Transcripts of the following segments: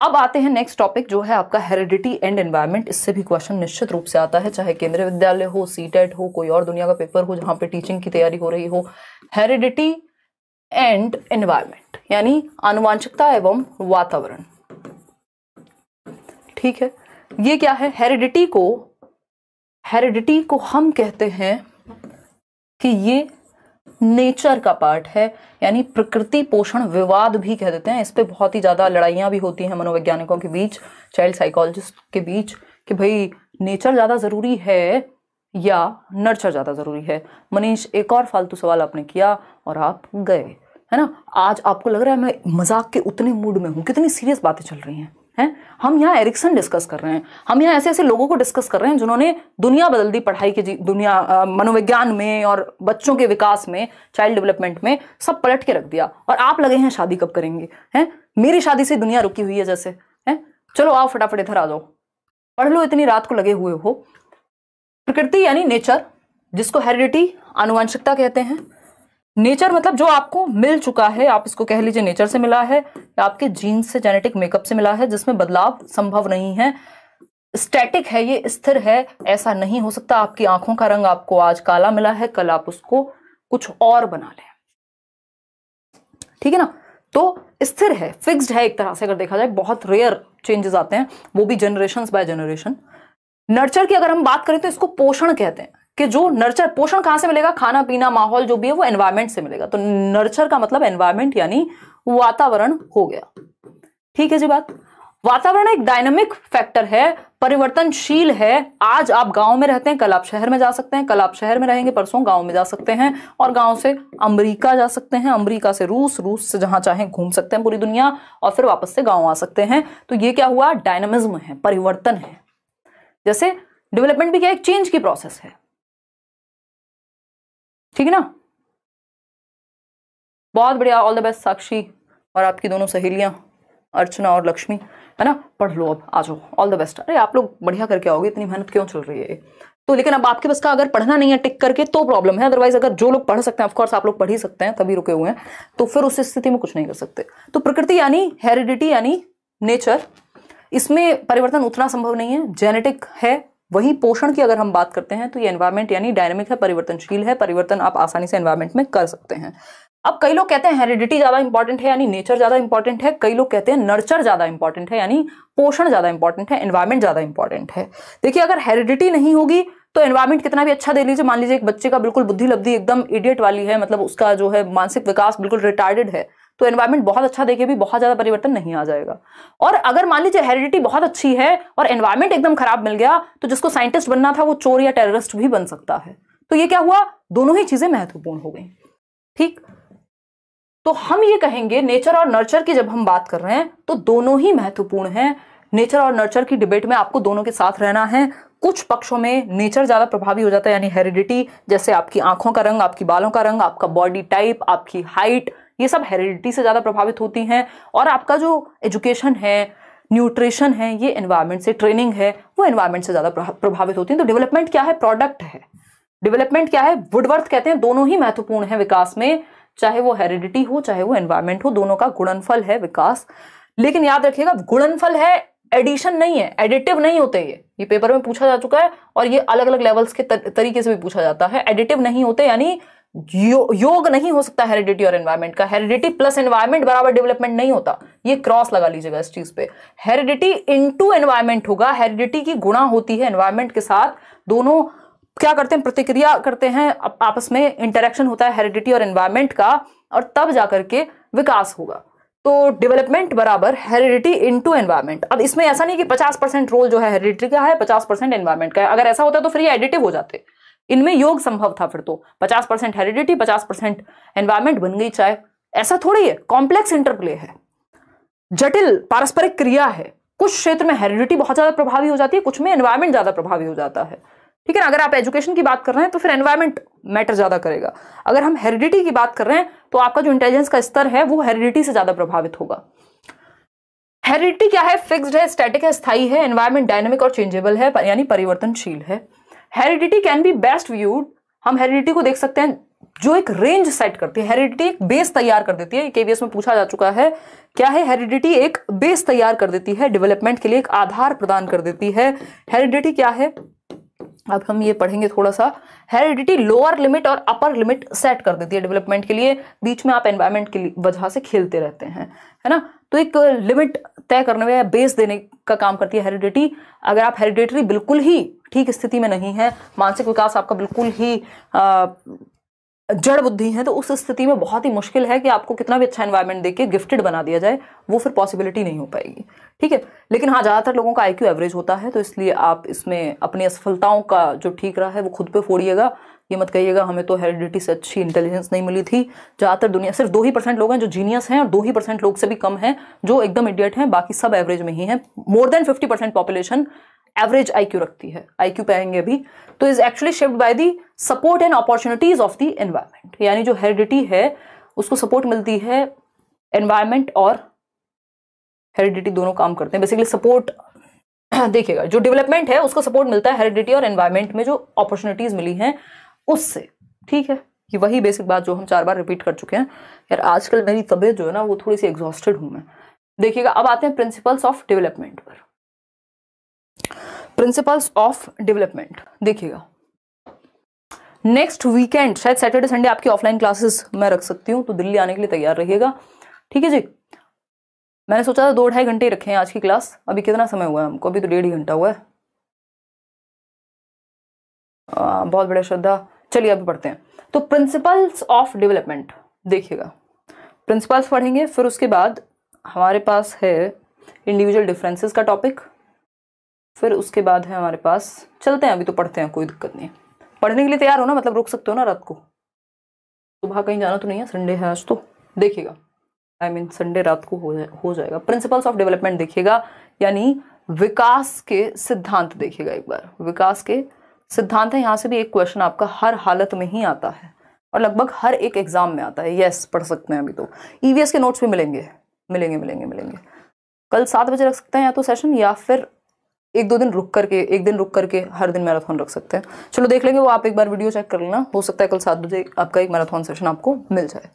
अब आते हैं नेक्स्ट टॉपिक जो है आपका हेरिडिटी एंड एनवायरनमेंट। इससे भी क्वेश्चन निश्चित रूप से आता है, चाहे केंद्रीय विद्यालय हो, सीटेट हो, कोई और दुनिया का पेपर हो जहां पे टीचिंग की तैयारी हो रही हो। हेरिडिटी एंड एनवायरनमेंट यानी आनुवांशिकता एवं वातावरण। ठीक है, ये क्या है? हेरिडिटी को हम कहते हैं कि ये नेचर का पार्ट है, यानी प्रकृति पोषण विवाद भी कह देते हैं। इस पे बहुत ही ज्यादा लड़ाइयां भी होती हैं मनोवैज्ञानिकों के बीच, चाइल्ड साइकोलॉजिस्ट के बीच, कि भाई नेचर ज्यादा जरूरी है या नर्चर ज्यादा जरूरी है। मनीष, एक और फालतू सवाल आपने किया और आप गए, है ना। आज आपको लग रहा है मैं मजाक के उतने मूड में हूं, कितनी सीरियस बातें चल रही हैं। हम यहाँ एरिक्सन डिस्कस कर रहे हैं, हम यहाँ ऐसे ऐसे लोगों को डिस्कस कर रहे हैं जिन्होंने दुनिया बदल दी पढ़ाई की, दुनिया मनोविज्ञान में और बच्चों के विकास में, चाइल्ड डेवलपमेंट में, सब पलट के रख दिया। और आप लगे हैं शादी कब करेंगे, हैं? मेरी शादी से दुनिया रुकी हुई है जैसे, हैं? चलो आओ फटाफट इधर आ जाओ, पढ़ लो, इतनी रात को लगे हुए हो। प्रकृति यानी नेचर, जिसको हेरिडिटी आनुवंशिकता कहते हैं। नेचर मतलब जो आपको मिल चुका है, आप इसको कह लीजिए नेचर से मिला है या आपके जीन्स से, जेनेटिक मेकअप से मिला है, जिसमें बदलाव संभव नहीं है, स्टैटिक है, ये स्थिर है, ऐसा नहीं हो सकता। आपकी आंखों का रंग आपको आज काला मिला है, कल आप उसको कुछ और बना लें, ठीक है ना। तो स्थिर है, फिक्स्ड है एक तरह से अगर देखा जाए। बहुत रेयर चेंजेस आते हैं, वो भी जनरेशन बाय जनरेशन। नर्चर की अगर हम बात करें तो इसको पोषण कहते हैं, कि जो नर्चर, पोषण कहां से मिलेगा? खाना पीना, माहौल जो भी है वो एनवायरमेंट से मिलेगा। तो नर्चर का मतलब एनवायरमेंट यानी वातावरण हो गया। ठीक है जी बात। वातावरण एक डायनामिक फैक्टर है, परिवर्तनशील है। आज आप गांव में रहते हैं, कल आप शहर में जा सकते हैं, कल आप शहर में रहेंगे, परसों गांव में जा सकते हैं, और गांव से अमेरिका जा सकते हैं, अमेरिका से रूस, रूस से जहां चाहें घूम सकते हैं पूरी दुनिया, और फिर वापस से गांव आ सकते हैं। तो ये क्या हुआ? डायनामिज्म है, परिवर्तन है। जैसे डेवलपमेंट भी क्या, एक चेंज की प्रोसेस है, ठीक है ना। बहुत बढ़िया, ऑल द बेस्ट साक्षी और आपकी दोनों सहेलियां अर्चना और लक्ष्मी, है ना। पढ़ लो, अब आ जाओ, ऑल द बेस्ट। अरे आप लोग बढ़िया करके आओगे, इतनी मेहनत क्यों चल रही है तो। लेकिन अब आपके बस का अगर पढ़ना नहीं है टिक करके तो प्रॉब्लम है, अदरवाइज अगर जो लोग पढ़ सकते हैं, ऑफ कोर्स आप लोग पढ़ ही सकते हैं, तभी रुके हुए हैं, तो फिर उस स्थिति में कुछ नहीं कर सकते। तो प्रकृति यानी हेरिडिटी यानी नेचर, इसमें परिवर्तन उतना संभव नहीं है, जेनेटिक है। वही पोषण की अगर हम बात करते हैं तो ये एनवायरमेंट यानी डायनेमिक है, परिवर्तनशील है, परिवर्तन आप आसानी से एनवायरमेंट में कर सकते हैं। अब कई लोग कहते हैं हेरिडिटी ज्यादा इंपॉर्टेंट है यानी नेचर ज्यादा इंपॉर्टेंट है, कई लोग कहते हैं नर्चर ज्यादा इंपॉर्टेंट है यानी पोषण ज्यादा इंपॉर्टेंट है, एनवायरमेंट ज्यादा इंपॉर्टेंट है। देखिए, अगर हेरिडिटी नहीं होगी तो एनवायरमेंट कितना भी अच्छा दे लीजिए, मान लीजिए एक बच्चे का बिल्कुल बुद्धि लब्धि एकदम इडियट वाली है, मतलब उसका जो है मानसिक विकास बिल्कुल रिटार्डेड है, तो एनवायरमेंट बहुत अच्छा देके भी बहुत ज्यादा परिवर्तन नहीं आ जाएगा। और अगर मान लीजिए हेरिडिटी बहुत अच्छी है और एनवायरमेंट एकदम खराब मिल गया, तो जिसको साइंटिस्ट बनना था वो चोर या टेररिस्ट भी बन सकता है। तो ये क्या हुआ? दोनों ही चीजें महत्वपूर्ण हो गई। ठीक, तो हम ये कहेंगे नेचर और नर्चर की जब हम बात कर रहे हैं तो दोनों ही महत्वपूर्ण हैं। नेचर और नर्चर की डिबेट में आपको दोनों के साथ रहना है। कुछ पक्षों में नेचर ज्यादा प्रभावी हो जाता है यानी हेरिडिटी, जैसे आपकी आंखों का रंग, आपकी बालों का रंग, आपका बॉडी टाइप, आपकी हाइट, ये सब हेरिडिटी से ज्यादा प्रभावित होती हैं। और आपका जो एजुकेशन है, न्यूट्रिशन है, ये एनवायरमेंट से, ट्रेनिंग है, वो एनवायरमेंट से ज्यादा प्रभावित होती है। तो डेवलपमेंट क्या है? प्रोडक्ट है। डेवलपमेंट क्या है? वुडवर्थ कहते हैं दोनों ही महत्वपूर्ण है विकास में, चाहे वो हेरिडिटी हो चाहे वो एनवायरमेंट हो, दोनों का गुणनफल है विकास। लेकिन याद रखिएगा, गुणनफल है, एडिशन नहीं है, एडिटिव नहीं होते। ये पेपर में पूछा जा चुका है और ये अलग अलग लेवल्स के तरीके से भी पूछा जाता है। एडिटिव नहीं होते यानी योग नहीं हो सकता हेरिडिटी और एनवायरमेंट का। हेरिडिटी प्लस एनवायरमेंट बराबर डेवलपमेंट नहीं होता, ये क्रॉस लगा लीजिएगा इस चीज पे। हेरिडिटी इनटू एनवायरमेंट होगा, हेरिडिटी की गुणा होती है एनवायरमेंट के साथ, दोनों क्या करते हैं? प्रतिक्रिया करते हैं, आपस में इंटरेक्शन होता है हेरिडिटी और एनवायरमेंट का, और तब जाकर के विकास होगा। तो डेवलपमेंट बराबर हेरिडिटी इनटू एनवायरमेंट। अब इसमें ऐसा नहीं कि 50% रोल जो है हेरिडिटी का है, 50% एनवायरमेंट का है। अगर ऐसा होता तो फिर ये एडिटिव हो जाते, इनमें योग संभव था। फिर तो 50% हेरिडिटी 50% एनवायरमेंट बन गई चाय। ऐसा थोड़ी है, कॉम्प्लेक्स इंटरप्ले है, जटिल पारस्परिक क्रिया है। कुछ क्षेत्र में हेरिडिटी बहुत ज्यादा प्रभावी हो जाती है, कुछ में एनवायरमेंट ज्यादा प्रभावी हो जाता है। ठीक है ना। अगर आप एजुकेशन की बात कर रहे हैं तो फिर एनवायरमेंट मैटर ज्यादा करेगा। अगर हम हेरिडिटी की बात कर रहे हैं तो आपका जो इंटेलिजेंस का स्तर है वो हेरिडिटी से ज्यादा प्रभावित होगा। हेरिडिटी क्या है? फिक्स्ड है, स्टैटिक है, स्थायी है। एनवायरमेंट डायनेमिक और चेंजेबल है यानी परिवर्तनशील है। Heredity can be best viewed, हम हेरिडिटी को देख सकते हैं जो एक रेंज सेट करती है। हेरिडिटी एक बेस तैयार कर देती है, केवीएस में पूछा जा चुका है। क्या है हेरिडिटी? एक बेस तैयार कर देती है, डेवलपमेंट के लिए एक आधार प्रदान कर देती है। हेरिडिटी क्या है, अब हम ये पढ़ेंगे थोड़ा सा। हेरिडिटी लोअर लिमिट और अपर लिमिट सेट कर देती है डेवलपमेंट के लिए। बीच में आप एनवायरमेंट की वजह से खेलते रहते हैं, है ना, तो एक लिमिट तय करने में या बेस देने का काम करती है हेरिडिटी। अगर आप हेरिडिटरी बिल्कुल ही ठीक स्थिति में नहीं है, मानसिक विकास आपका बिल्कुल ही जड़ बुद्धि है, तो उस स्थिति में बहुत ही मुश्किल है कि आपको कितना भी अच्छा एनवायरनमेंट देके गिफ्टेड बना दिया जाए, वो फिर पॉसिबिलिटी नहीं हो पाएगी, ठीक है। लेकिन हाँ, ज़्यादातर लोगों का आईक्यू एवरेज होता है, तो इसलिए आप इसमें अपनी असफलताओं का जो ठीक रहा है वो खुद पे फोड़िएगा। ये मत कहिएगा हमें तो हेरिडिटी से अच्छी इंटेलिजेंस नहीं मिली थी। ज़्यादातर दुनिया सिर्फ 2% लोग हैं जो जीनियस हैं, और 2% लोग से भी कम हैं जो एकदम इडियट हैं, बाकी सब एवरेज में ही हैं। More than 50% population average IQ रखती है। आईक्यू पे आएंगे अभी। तो is actually shaped by the support and opportunities of the environment, यानी जो हेरिडिटी है उसको सपोर्ट मिलती है, एनवायरनमेंट और हेरिडिटी दोनों काम करते हैं। बेसिकली सपोर्ट देखिएगा, जो डेवलपमेंट है उसको सपोर्ट मिलता है हेरिडिटी और एनवायरनमेंट में जो अपॉर्चुनिटीज मिली हैं उससे, ठीक है। ये वही बेसिक बात जो हम 4 बार रिपीट कर चुके हैं। यार आजकल मेरी तबीयत जो है ना वो थोड़ी सी एग्जॉस्टेड हूं मैं। देखिएगा, अब आते हैं प्रिंसिपल्स ऑफ डेवलपमेंट पर। प्रिंसिपल्स ऑफ डेवलपमेंट देखिएगा, नेक्स्ट वीकेंड शायद सैटरडे संडे आपकी ऑफलाइन क्लासेस मैं रख सकती हूँ, तो दिल्ली आने के लिए तैयार रहिएगा, ठीक है जी। मैंने सोचा था 2-2.5 घंटे रखे हैं आज की क्लास। अभी कितना समय हुआ है हमको? अभी तो 1.5 ही घंटा हुआ है। बहुत बड़ा श्रद्धा। चलिए अभी पढ़ते हैं। तो प्रिंसिपल्स ऑफ डेवलपमेंट देखिएगा, प्रिंसिपल्स पढ़ेंगे, फिर उसके बाद हमारे पास है इंडिविजुअल डिफरेंसेस का टॉपिक, फिर उसके बाद है हमारे पास, चलते हैं अभी तो पढ़ते हैं, कोई दिक्कत नहीं। पढ़ने के लिए तैयार हो ना, मतलब रुक सकते हो ना रात को, सुबह कहीं जाना तो नहीं है, संडे है आज तो। देखिएगा, आई मीन संडे रात को हो जाएगा। प्रिंसिपल्स ऑफ डेवलपमेंट देखिएगा, यानी विकास के सिद्धांत देखिएगा एक बार। विकास के सिद्धांत है, यहाँ से भी एक क्वेश्चन आपका हर हालत में ही आता है और लगभग हर एक एग्जाम में आता है। यस, पढ़ सकते हैं अभी तो। ईवीएस के नोट्स भी मिलेंगे। कल 7 बजे रख सकते हैं या तो सेशन, या फिर एक दिन रुक करके हर दिन मैराथन रख सकते हैं। चलो देख लेंगे वो, आप एक बार वीडियो चेक कर लेना, हो सकता है कल 7 बजे आपका एक मैराथन सेशन आपको मिल जाए।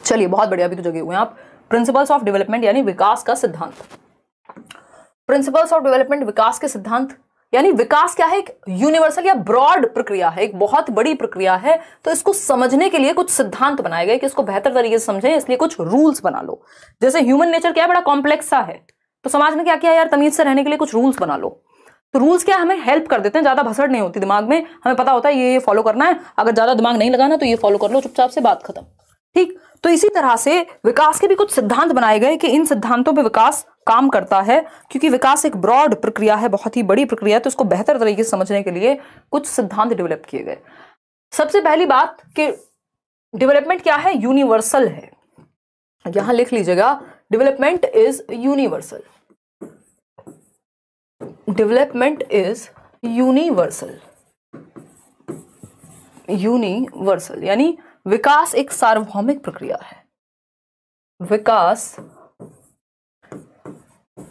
चलिए बहुत बढ़िया, अभी तो जगे हुए हैं आप। प्रिंसिपल्स ऑफ डेवलपमेंट यानी विकास का सिद्धांत। प्रिंसिपल्स ऑफ डेवलपमेंट, विकास के सिद्धांत, यानी विकास क्या है? एक यूनिवर्सल या ब्रॉड प्रक्रिया है, एक बहुत बड़ी प्रक्रिया है। तो इसको समझने के लिए कुछ सिद्धांत बनाए गए कि इसको बेहतर तरीके से समझें, इसलिए कुछ रूल्स बना लो। जैसे ह्यूमन नेचर क्या है, बड़ा कॉम्प्लेक्स सा है, तो समाज ने क्या किया यार, तमीज से रहने के लिए कुछ रूल्स बना लो। तो रूल्स क्या हमें हेल्प कर देते हैं, ज्यादा भसड़ नहीं होती दिमाग में, हमें पता होता है ये फॉलो करना है, अगर ज्यादा दिमाग नहीं लगाना तो ये फॉलो कर लो, चुपचाप से बात खत्म, ठीक। तो इसी तरह से विकास के भी कुछ सिद्धांत बनाए गए कि इन सिद्धांतों पे विकास काम करता है, क्योंकि विकास एक ब्रॉड प्रक्रिया है, बहुत ही बड़ी प्रक्रिया है, तो इसको बेहतर तरीके से समझने के लिए कुछ सिद्धांत डेवलप किए गए। सबसे पहली बात कि डेवलपमेंट क्या है, यूनिवर्सल है। यहां लिख लीजिएगा, development is universal. Development is universal. Universal यानी विकास एक सार्वभौमिक प्रक्रिया है। विकास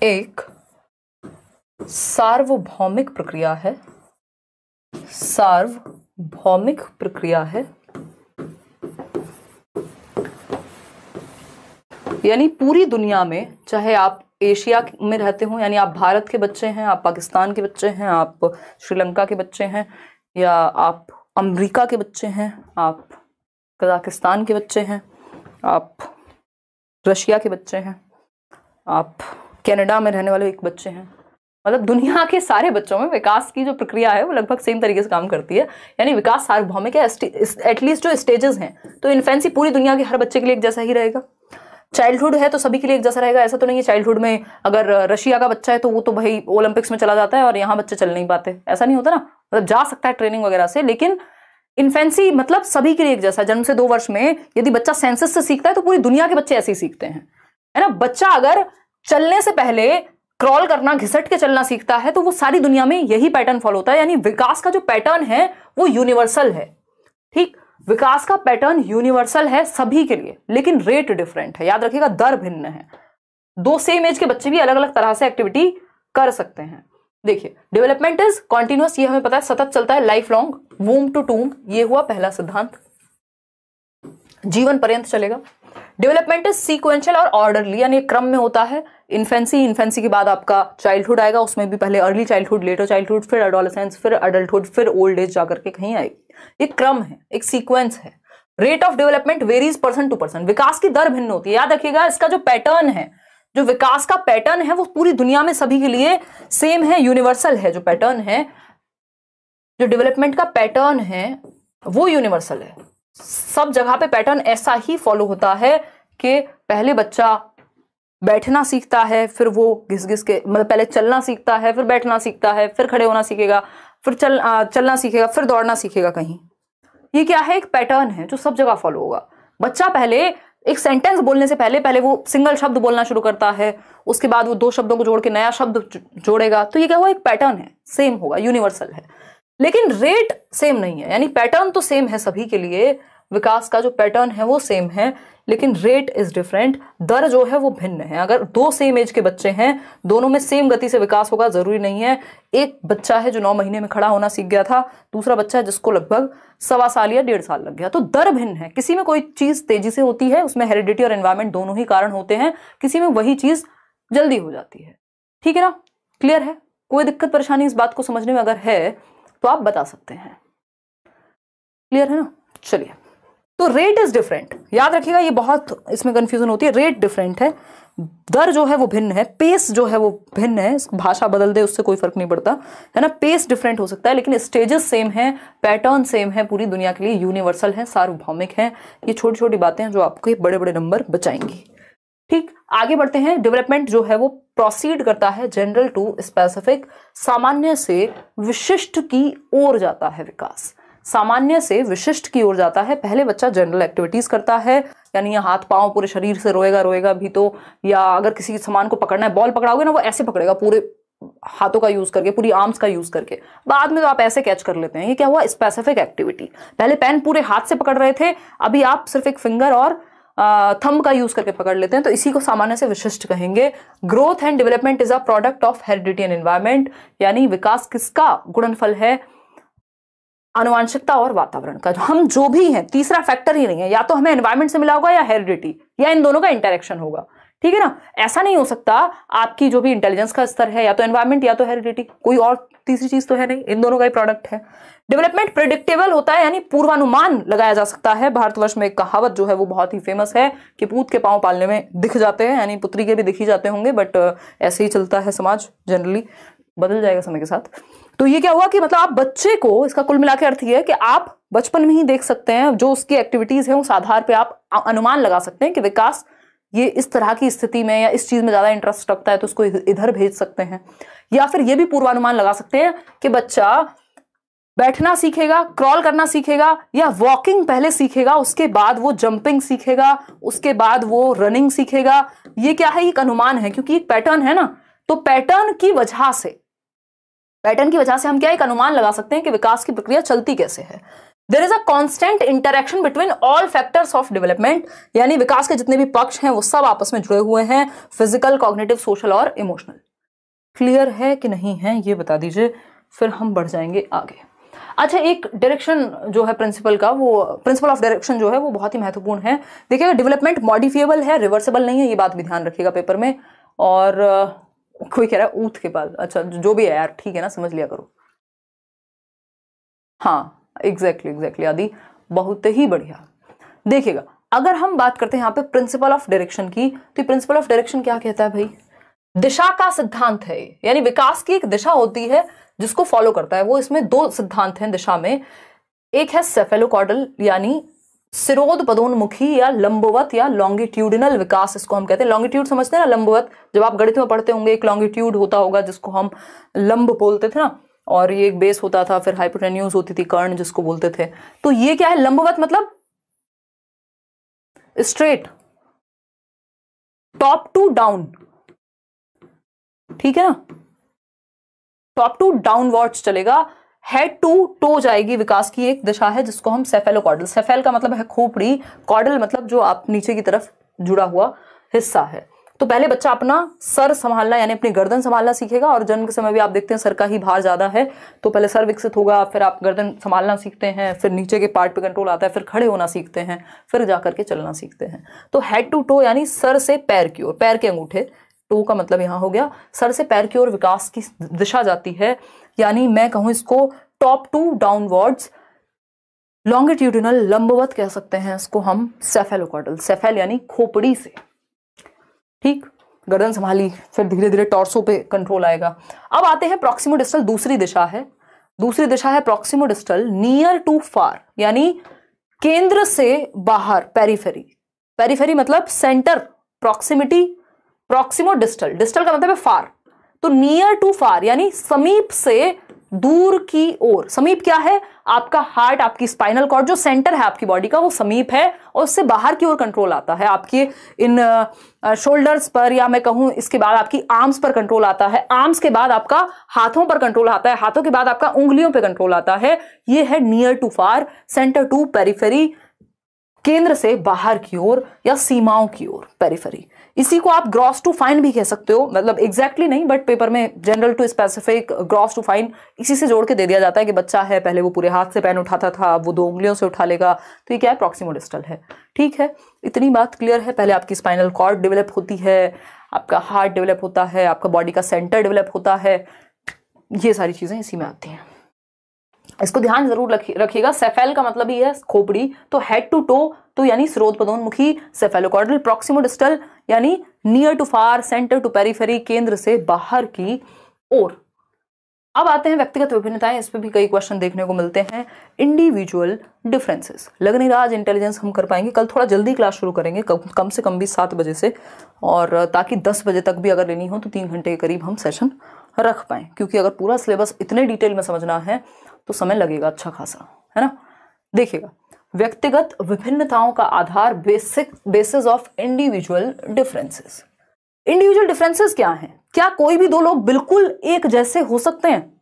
एक सार्वभौमिक प्रक्रिया है। सार्वभौमिक प्रक्रिया है यानी पूरी दुनिया में, चाहे आप एशिया में रहते हो, यानी आप भारत के बच्चे हैं, आप पाकिस्तान के बच्चे हैं, आप श्रीलंका के बच्चे हैं, या आप अमेरिका के बच्चे हैं, आप कजाकिस्तान के बच्चे हैं, आप रशिया के बच्चे हैं, आप कनाडा में रहने वाले एक बच्चे हैं, मतलब दुनिया के सारे बच्चों में विकास की जो प्रक्रिया है वो लगभग सेम तरीके से काम करती है। यानी विकास सार्वभौमिक है, एटलीस्ट जो स्टेजेस हैं। तो इन्फेंसी पूरी दुनिया के हर बच्चे के लिए एक जैसा ही रहेगा। चाइल्डहुड है तो सभी के लिए एक जैसा रहेगा, ऐसा तो नहीं है चाइल्डहुड में अगर रशिया का बच्चा है तो वो तो भाई ओलंपिक्स में चला जाता है और यहाँ बच्चे चल नहीं पाते, ऐसा नहीं होता ना। मतलब जा सकता है ट्रेनिंग वगैरह से, लेकिन इन्फेंसी मतलब सभी के लिए एक जैसा। जन्म से 2 वर्ष में यदि बच्चा सेंसस से सीखता है तो पूरी दुनिया के बच्चे ऐसे ही सीखते हैं, है ना। बच्चा अगर चलने से पहले क्रॉल करना, घिसट के चलना सीखता है तो वो सारी दुनिया में यही पैटर्न फॉलो होता है। यानी विकास का जो पैटर्न है वो यूनिवर्सल है, ठीक। विकास का पैटर्न यूनिवर्सल है सभी के लिए, लेकिन रेट डिफरेंट है। याद रखिएगा, दर भिन्न है। दो सेम एज के बच्चे भी अलग अलग तरह से एक्टिविटी कर सकते हैं। देखिए, डेवलपमेंट इज कॉन्टिन्यूअस, ये हमें पता है, सतत चलता है, लाइफ लॉन्ग, वूम टू टूम, ये हुआ पहला सिद्धांत, जीवन पर्यंत चलेगा। डेवलपमेंट इज सीक्वेंशियल और ऑर्डरली, यानी क्रम में होता है। इन्फेंसी के बाद आपका चाइल्डहुड आएगा, उसमें भी पहले अर्ली चाइल्डहुड, लेटर चाइल्डहुड, फिर एडोलेसेंस, फिर अडल्टहुड, फिर ओल्ड एज जाकर के कहीं आएगी। एक क्रम है, एक सीक्वेंस है। Rate of development varies person to person, विकास की दर भिन्न होती है। याद रखिएगा, इसका जो पैटर्न है, जो विकास का पैटर्न है, वो पूरी दुनिया में सभी के लिए सेम है, यूनिवर्सल है। जो पैटर्न है, जो डेवलपमेंट का पैटर्न है, वो यूनिवर्सल है। सब जगह पे पैटर्न ऐसा ही फॉलो होता है कि पहले बच्चा बैठना सीखता है, फिर वो घिस घिस के, मतलब पहले चलना सीखता है, फिर बैठना सीखता है, फिर खड़े होना सीखेगा, फिर चलना सीखेगा, फिर दौड़ना सीखेगा कहीं। ये क्या है? एक पैटर्न है जो सब जगह फॉलो होगा। बच्चा पहले एक सेंटेंस बोलने से पहले वो सिंगल शब्द बोलना शुरू करता है, उसके बाद वो दो शब्दों को जोड़ के नया शब्द जोड़ेगा। तो ये क्या हुआ? एक पैटर्न है, सेम होगा, यूनिवर्सल है। लेकिन रेट सेम नहीं है, यानी पैटर्न तो सेम है सभी के लिए, विकास का जो पैटर्न है वो सेम है, लेकिन रेट इज डिफरेंट, दर जो है वो भिन्न है। अगर दो सेम एज के बच्चे हैं, दोनों में सेम गति से विकास होगा जरूरी नहीं है। एक बच्चा है जो 9 महीने में खड़ा होना सीख गया था, दूसरा बच्चा है जिसको लगभग 1.25 साल या 1.5 साल लग गया, तो दर भिन्न है। किसी में कोई चीज तेजी से होती है, उसमें हेरिडिटी और एनवायरमेंट दोनों ही कारण होते हैं, किसी में वही चीज जल्दी हो जाती है। ठीक है ना? क्लियर है? कोई दिक्कत परेशानी इस बात को समझने में अगर है तो आप बता सकते हैं। क्लियर है ना? चलिए, तो रेट इज डिफरेंट, याद रखिएगा, ये बहुत इसमें कंफ्यूजन होती है। रेट डिफरेंट है, दर जो है वो भिन्न है, पेस जो है वो भिन्न है। भाषा बदल दे उससे कोई फर्क नहीं पड़ता, है ना। पेस डिफरेंट हो सकता है, लेकिन स्टेजेस सेम है, पैटर्न सेम है, पूरी दुनिया के लिए यूनिवर्सल है, सार्वभौमिक है। ये छोटी छोटी बातें हैं जो आपको बड़े बड़े नंबर बचाएंगी। ठीक, आगे बढ़ते हैं। डेवलपमेंट जो है वो प्रोसीड करता है जनरल टू स्पेसिफिक, सामान्य से विशिष्ट की ओर जाता है विकास, सामान्य से विशिष्ट की ओर जाता है। पहले बच्चा जनरल एक्टिविटीज करता है, यानी ये हाथ पांव पूरे शरीर से रोएगा भी तो, या अगर किसी सामान को पकड़ना है, बॉल पकड़ाओगे ना, वो ऐसे पकड़ेगा, पूरे हाथों का यूज करके, पूरी आर्म्स का यूज करके। बाद में तो आप ऐसे कैच कर लेते हैं। ये क्या हुआ? Specific activity. पहले पेन पूरे हाथ से पकड़ रहे थे, अभी आप सिर्फ एक फिंगर और थंब का यूज करके पकड़ लेते हैं, तो इसी को सामान्य से विशिष्ट कहेंगे। Growth and development is a product of heredity and environment, यानी विकास किसका गुणनफल है? आनुवांशिकता और वातावरण का। हम जो भी हैं, तीसरा फैक्टर ही नहीं है, या तो हमें एनवायरमेंट से मिला होगा या हेरिडिटी, या इन दोनों का इंटरेक्शन होगा। ठीक है ना? ऐसा नहीं हो सकता आपकी जो भी इंटेलिजेंस का स्तर है, या तो एनवायरमेंट या तो हेरिडिटी, कोई और तीसरी चीज तो है नहीं, इन दोनों का ही प्रोडक्ट है। डेवलपमेंट प्रेडिक्टेबल होता है, यानी पूर्वानुमान लगाया जा सकता है। भारतवर्ष में एक कहावत जो है वो बहुत ही फेमस है कि पूत के पांव पालने में दिख जाते हैं, यानी पुत्री के भी दिख ही जाते होंगे, बट ऐसे ही चलता है समाज, जनरली बदल जाएगा समय के साथ। तो ये क्या हुआ कि मतलब आप बच्चे को, इसका कुल मिला के अर्थ ये है कि आप बचपन में ही देख सकते हैं, जो उसकी एक्टिविटीज है उस आधार पे आप अनुमान लगा सकते हैं कि विकास ये इस तरह की स्थिति में या इस चीज में ज्यादा इंटरेस्ट रखता है, तो उसको इधर भेज सकते हैं। या फिर ये भी पूर्वानुमान लगा सकते हैं कि बच्चा बैठना सीखेगा, क्रॉल करना सीखेगा, या वॉकिंग पहले सीखेगा, उसके बाद वो जंपिंग सीखेगा, उसके बाद वो रनिंग सीखेगा। ये क्या है? एक अनुमान है, क्योंकि एक पैटर्न है ना, तो पैटर्न की वजह से हम क्या एक अनुमान लगा सकते हैं कि विकास की प्रक्रिया चलती कैसे है। There is a constant interaction between all factors of development, यानी विकास के जितने भी पक्ष हैं वो सब आपस में जुड़े हुए हैं, फिजिकल, कॉग्निटिव, सोशल और इमोशनल। क्लियर है कि नहीं है ये बता दीजिए, फिर हम बढ़ जाएंगे आगे। अच्छा, एक डायरेक्शन जो है प्रिंसिपल का, वो प्रिंसिपल ऑफ डायरेक्शन जो है वो बहुत ही महत्वपूर्ण है। देखिएगा, डेवलपमेंट मॉडिफिएबल है, रिवर्सेबल नहीं है, ये बात भी ध्यान रखिएगा पेपर में। और कोई कह रहा है ऊत के बाल, अच्छा जो भी है यार, ठीक है ना, समझ लिया करो। हाँ, एग्जैक्टली आदि, बहुत ही बढ़िया। देखिएगा, अगर हम बात करते हैं यहाँ पे प्रिंसिपल ऑफ डायरेक्शन की, तो प्रिंसिपल ऑफ डायरेक्शन क्या कहता है भाई? दिशा का सिद्धांत है, यानी विकास की एक दिशा होती है जिसको फॉलो करता है वो। इसमें 2 सिद्धांत हैं दिशा में, एक है सेफेलोकॉर्डल, यानी सिरोध पदोन्मुखी या लंबवत या लॉन्गिट्यूडिनल विकास, इसको हम कहते हैं। लॉन्गिट्यूड समझते हैं ना, लंबवत, जब आप गणित में पढ़ते होंगे एक लॉन्गिट्यूड होता होगा जिसको हम लंब बोलते थे ना, और ये एक बेस होता था, फिर हाइपोटेन्यूज होती थी, कर्ण जिसको बोलते थे। तो ये क्या है? लंबवत मतलब स्ट्रेट, टॉप टू डाउन, ठीक है ना, टॉप टू डाउनवर्ड्स चलेगा, हेड टू टो जाएगी। विकास की एक दिशा है जिसको हम सेफेलोकॉर्डल, सेफेल का मतलब है खोपड़ी, कॉर्डल मतलब जो आप नीचे की तरफ जुड़ा हुआ हिस्सा है। तो पहले बच्चा अपना सर संभालना यानी अपनी गर्दन संभालना सीखेगा, और जन्म के समय भी आप देखते हैं सर का ही भार ज्यादा है, तो पहले सर विकसित होगा, फिर आप गर्दन संभालना सीखते हैं, फिर नीचे के पार्ट पे कंट्रोल आता है, फिर खड़े होना सीखते हैं, फिर जाकर के चलना सीखते हैं। तो हेड टू टो यानी सर से पैर की ओर, पैर के अंगूठे, टो का मतलब यहाँ हो गया सर से पैर की ओर विकास की दिशा जाती है, यानी मैं कहूँ इसको टॉप टू डाउनवर्ड्स, लॉन्गिट्यूडिनल लंबवत कह सकते हैं इसको हम, सेफेलोकॉर्डल, सेफेल यानी खोपड़ी से, ठीक, गर्दन संभाली, फिर धीरे धीरे टॉर्सो पे कंट्रोल आएगा। अब आते हैं प्रॉक्सिमोडिस्टल, दूसरी दिशा है, दूसरी दिशा है प्रॉक्सिमोडिस्टल, नियर टू फार यानी केंद्र से बाहर, पेरिफेरी, पेरिफेरी मतलब सेंटर, प्रॉक्सिमिटी, प्रॉक्सिमोडिस्टल, डिस्टल का मतलब है फार, तो नियर टू फार यानी समीप से दूर की ओर। समीप क्या है? आपका हार्ट, आपकी स्पाइनल कॉर्ड जो सेंटर है आपकी बॉडी का वो समीप है, और उससे बाहर की ओर कंट्रोल आता है, आपके इन शोल्डर्स पर, या मैं कहूं इसके बाद आपकी आर्म्स पर कंट्रोल आता है, आर्म्स के बाद आपका हाथों पर कंट्रोल आता है, हाथों के बाद आपका उंगलियों पर कंट्रोल आता है। ये है near to far, centre to periphery, केंद्र से बाहर की ओर या सीमाओं की ओर, पेरिफेरी। इसी को आप ग्रॉस टू फाइन भी कह सकते हो, मतलब एग्जैक्टली नहीं, बट पेपर में general to specific, gross to fine इसी से जोड़ के दे दिया जाता है कि बच्चा है, पहले वो पूरे हाथ से पेन उठाता था, वो 2 उंगलियों से उठा लेगा, तो ये क्या है? प्रॉक्सिमोडिस्टल है। ठीक है, इतनी बात क्लियर है। पहले आपकी स्पाइनल कॉर्ड डेवलप होती है, आपका हार्ट डेवलप होता है, आपका बॉडी का सेंटर डेवलप होता है, ये सारी चीजें इसी में आती हैं। इसको ध्यान जरूर रखिएगा। सेफेल का मतलब ही है खोपड़ी, तो हेड टू टो तो यानी स्रोतपदोन्मुखी, सेफेलोकॉर्डल, प्रॉक्सिमोडिस्टल यानी near to far, centre to periphery, केंद्र से बाहर की ओर। अब आते हैं व्यक्तिगत विभिन्नताएं, इस पे भी कई क्वेश्चन देखने को मिलते हैं। इंडिविजुअल डिफरेंसेस, लग नहीं रहा आज इंटेलिजेंस हम कर पाएंगे, कल थोड़ा जल्दी क्लास शुरू करेंगे, कम से कम भी 7 बजे से, और ताकि 10 बजे तक भी अगर लेनी हो तो 3 घंटे के करीब हम सेशन रख पाएं, क्योंकि अगर पूरा सिलेबस इतने डिटेल में समझना है तो समय लगेगा अच्छा खासा, है ना। देखिएगा, व्यक्तिगत विभिन्नताओं का आधार, basis of individual differences. Individual differences क्या हैं? क्या कोई भी 2 लोग बिल्कुल एक जैसे हो सकते हैं?